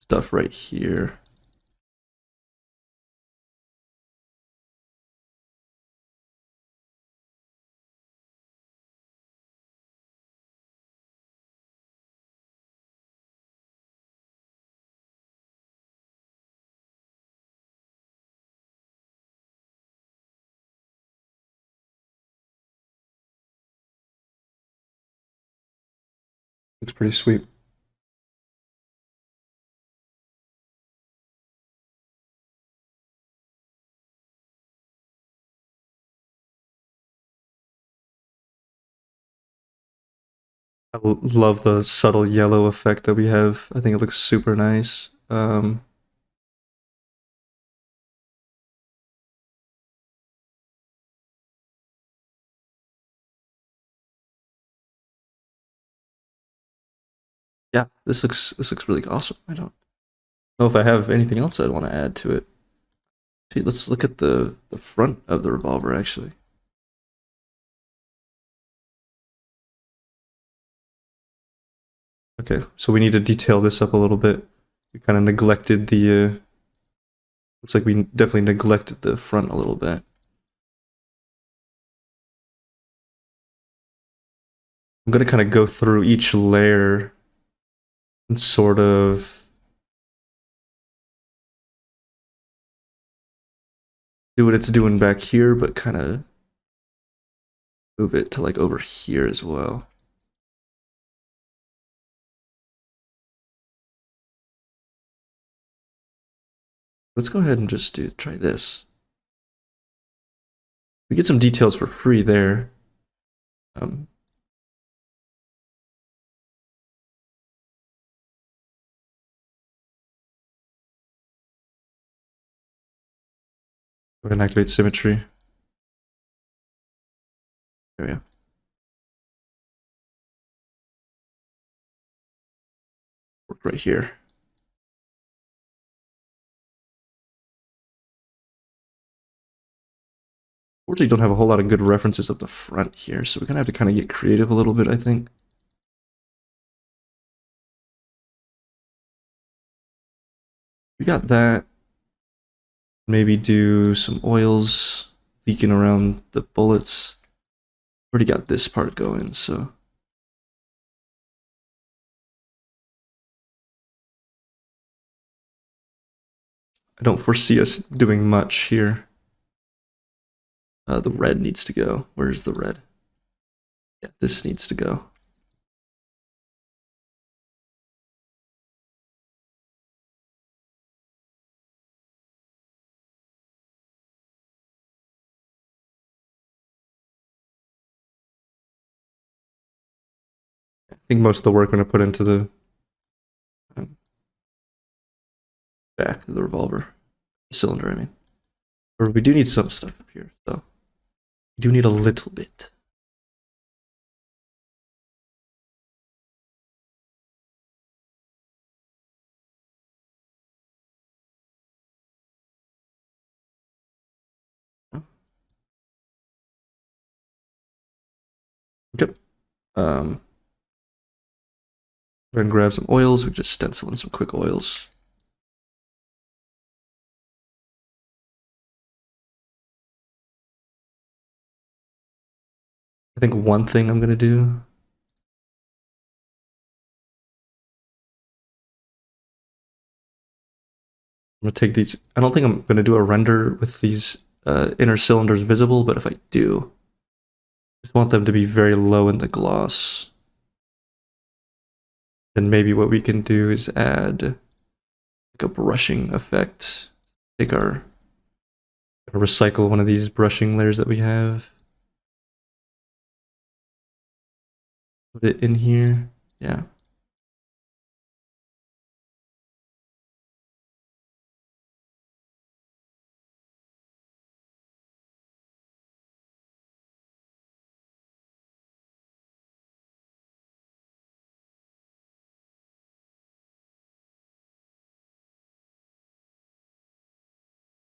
Stuff right here. Looks pretty sweet. I love the subtle yellow effect that we have. I think it looks super nice. Yeah, this looks really awesome. I don't know if I have anything else I'd want to add to it. See, let's look at the front of the revolver actually. Okay, so we need to detail this up a little bit. We kind of neglected the looks like we definitely neglected the front a little bit. I'm gonna kind of go through each layer and sort of do what it's doing back here, but kind of move it to like over here as well. Let's go ahead and just try this. We get some details for free there. Um, Go ahead and activate symmetry. There we go. Work right here. Unfortunately, don't have a whole lot of good references of the front here, so we're gonna have to kind of get creative a little bit, I think. We got that. Maybe do some oils leaking around the bullets. Already got this part going, so. I don't foresee us doing much here. The red needs to go. Where's the red? Yeah, this needs to go. I think most of the work I'm going to put into the back of the revolver. Cylinder, I mean. Or we do need some stuff up here, so. We do need a little bit. Okay. Go ahead and grab some oils. We just stencil in some quick oils. I think one thing I'm going to do. I'm going to take these. I don't think I'm going to do a render with these inner cylinders visible, but if I do, I just want them to be very low in the gloss. Then maybe what we can do is add like a brushing effect. Take our recycle one of these brushing layers that we have. Put it in here. Yeah.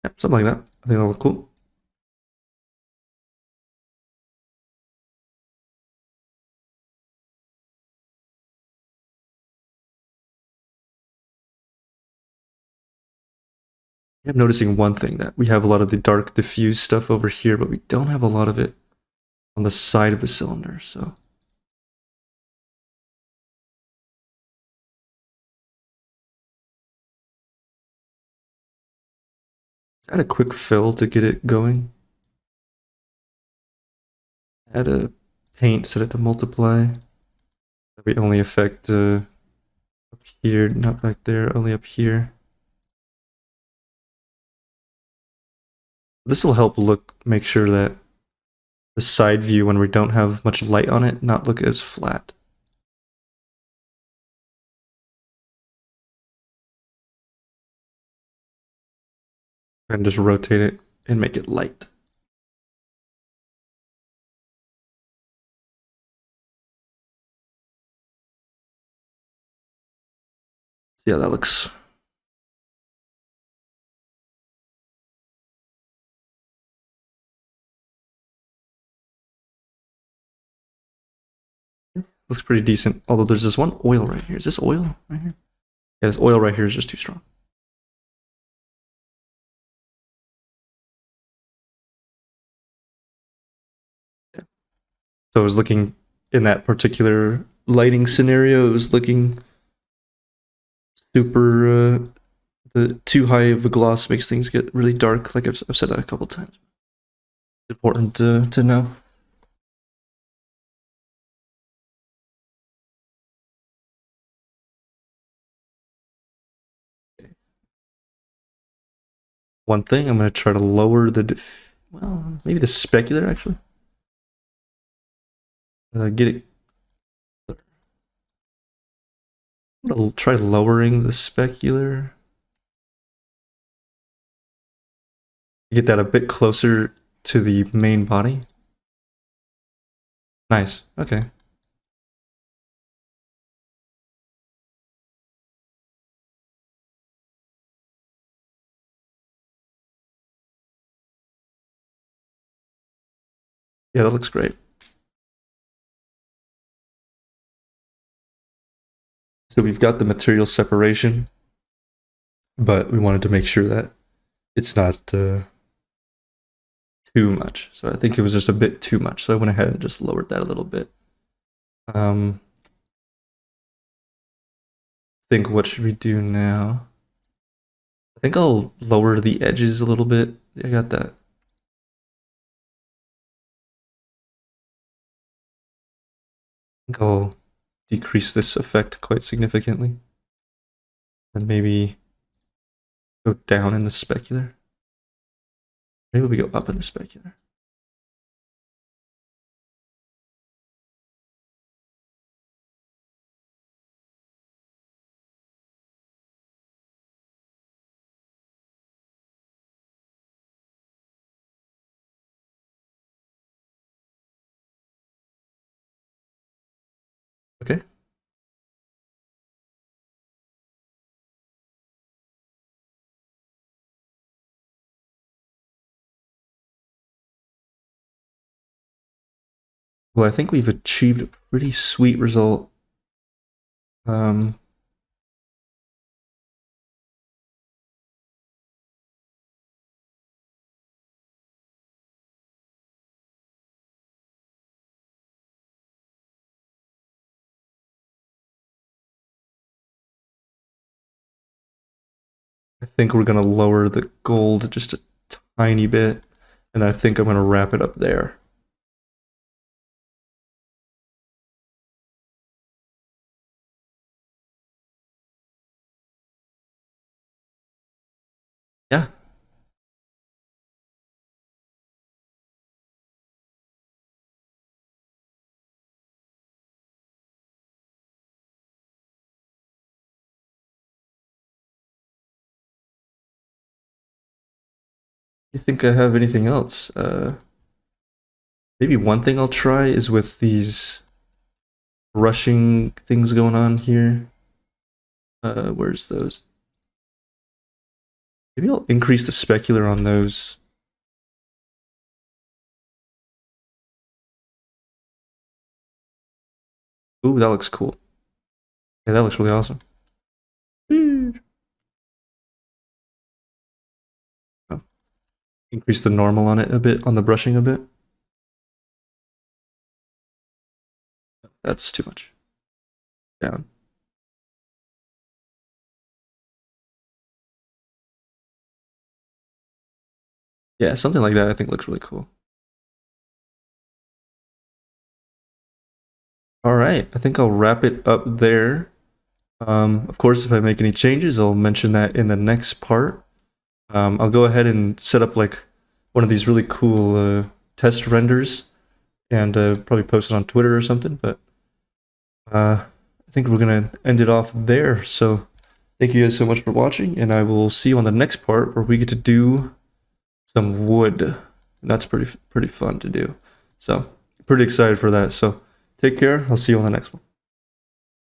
Yeah, something like that. I think that'll look cool. I'm noticing one thing, that we have a lot of the dark diffuse stuff over here, but we don't have a lot of it on the side of the cylinder, so. Let's add a quick fill to get it going. Add a paint, set it to multiply. We only affect up here, not back there, only up here. This will help make sure that the side view, when we don't have much light on it, not look as flat. And just rotate it and make it light. Yeah, that looks. Looks pretty decent. Although there's this one oil right here. Is this oil right here? Yeah, this oil right here is just too strong. Yeah. So I was looking in that particular lighting scenario. It was looking super. The too high of a gloss makes things get really dark. Like I've said that a couple times. It's important to know. One thing, I'm going to try to lower the, well, maybe the specular actually. Get it. I'm going to try lowering the specular. Get that a bit closer to the main body. Nice. Okay. Yeah, that looks great. So we've got the material separation, but we wanted to make sure that it's not too much. So I think it was just a bit too much. So I went ahead and just lowered that a little bit. Think what should we do now? I think I'll lower the edges a little bit. I got that. I think I'll decrease this effect quite significantly. And maybe go down in the specular. Maybe we go up in the specular. Okay. Well, I think we've achieved a pretty sweet result. I think we're gonna lower the gold just a tiny bit, and then I think I'm gonna wrap it up there. Yeah. You think I have anything else? Maybe one thing I'll try is with these rushing things going on here. Where's those? Maybe I'll increase the specular on those. Ooh, that looks cool. Yeah, that looks really awesome. Oh. Increase the normal on it a bit, on the brushing a bit. That's too much. Down. Yeah, something like that I think looks really cool. All right, I think I'll wrap it up there. Of course, if I make any changes, I'll mention that in the next part. I'll go ahead and set up like one of these really cool test renders and probably post it on Twitter or something. But I think we're gonna end it off there. So thank you guys so much for watching, and I will see you on the next part where we get to do some wood. And that's pretty fun to do. So pretty excited for that. So take care. I'll see you on the next one.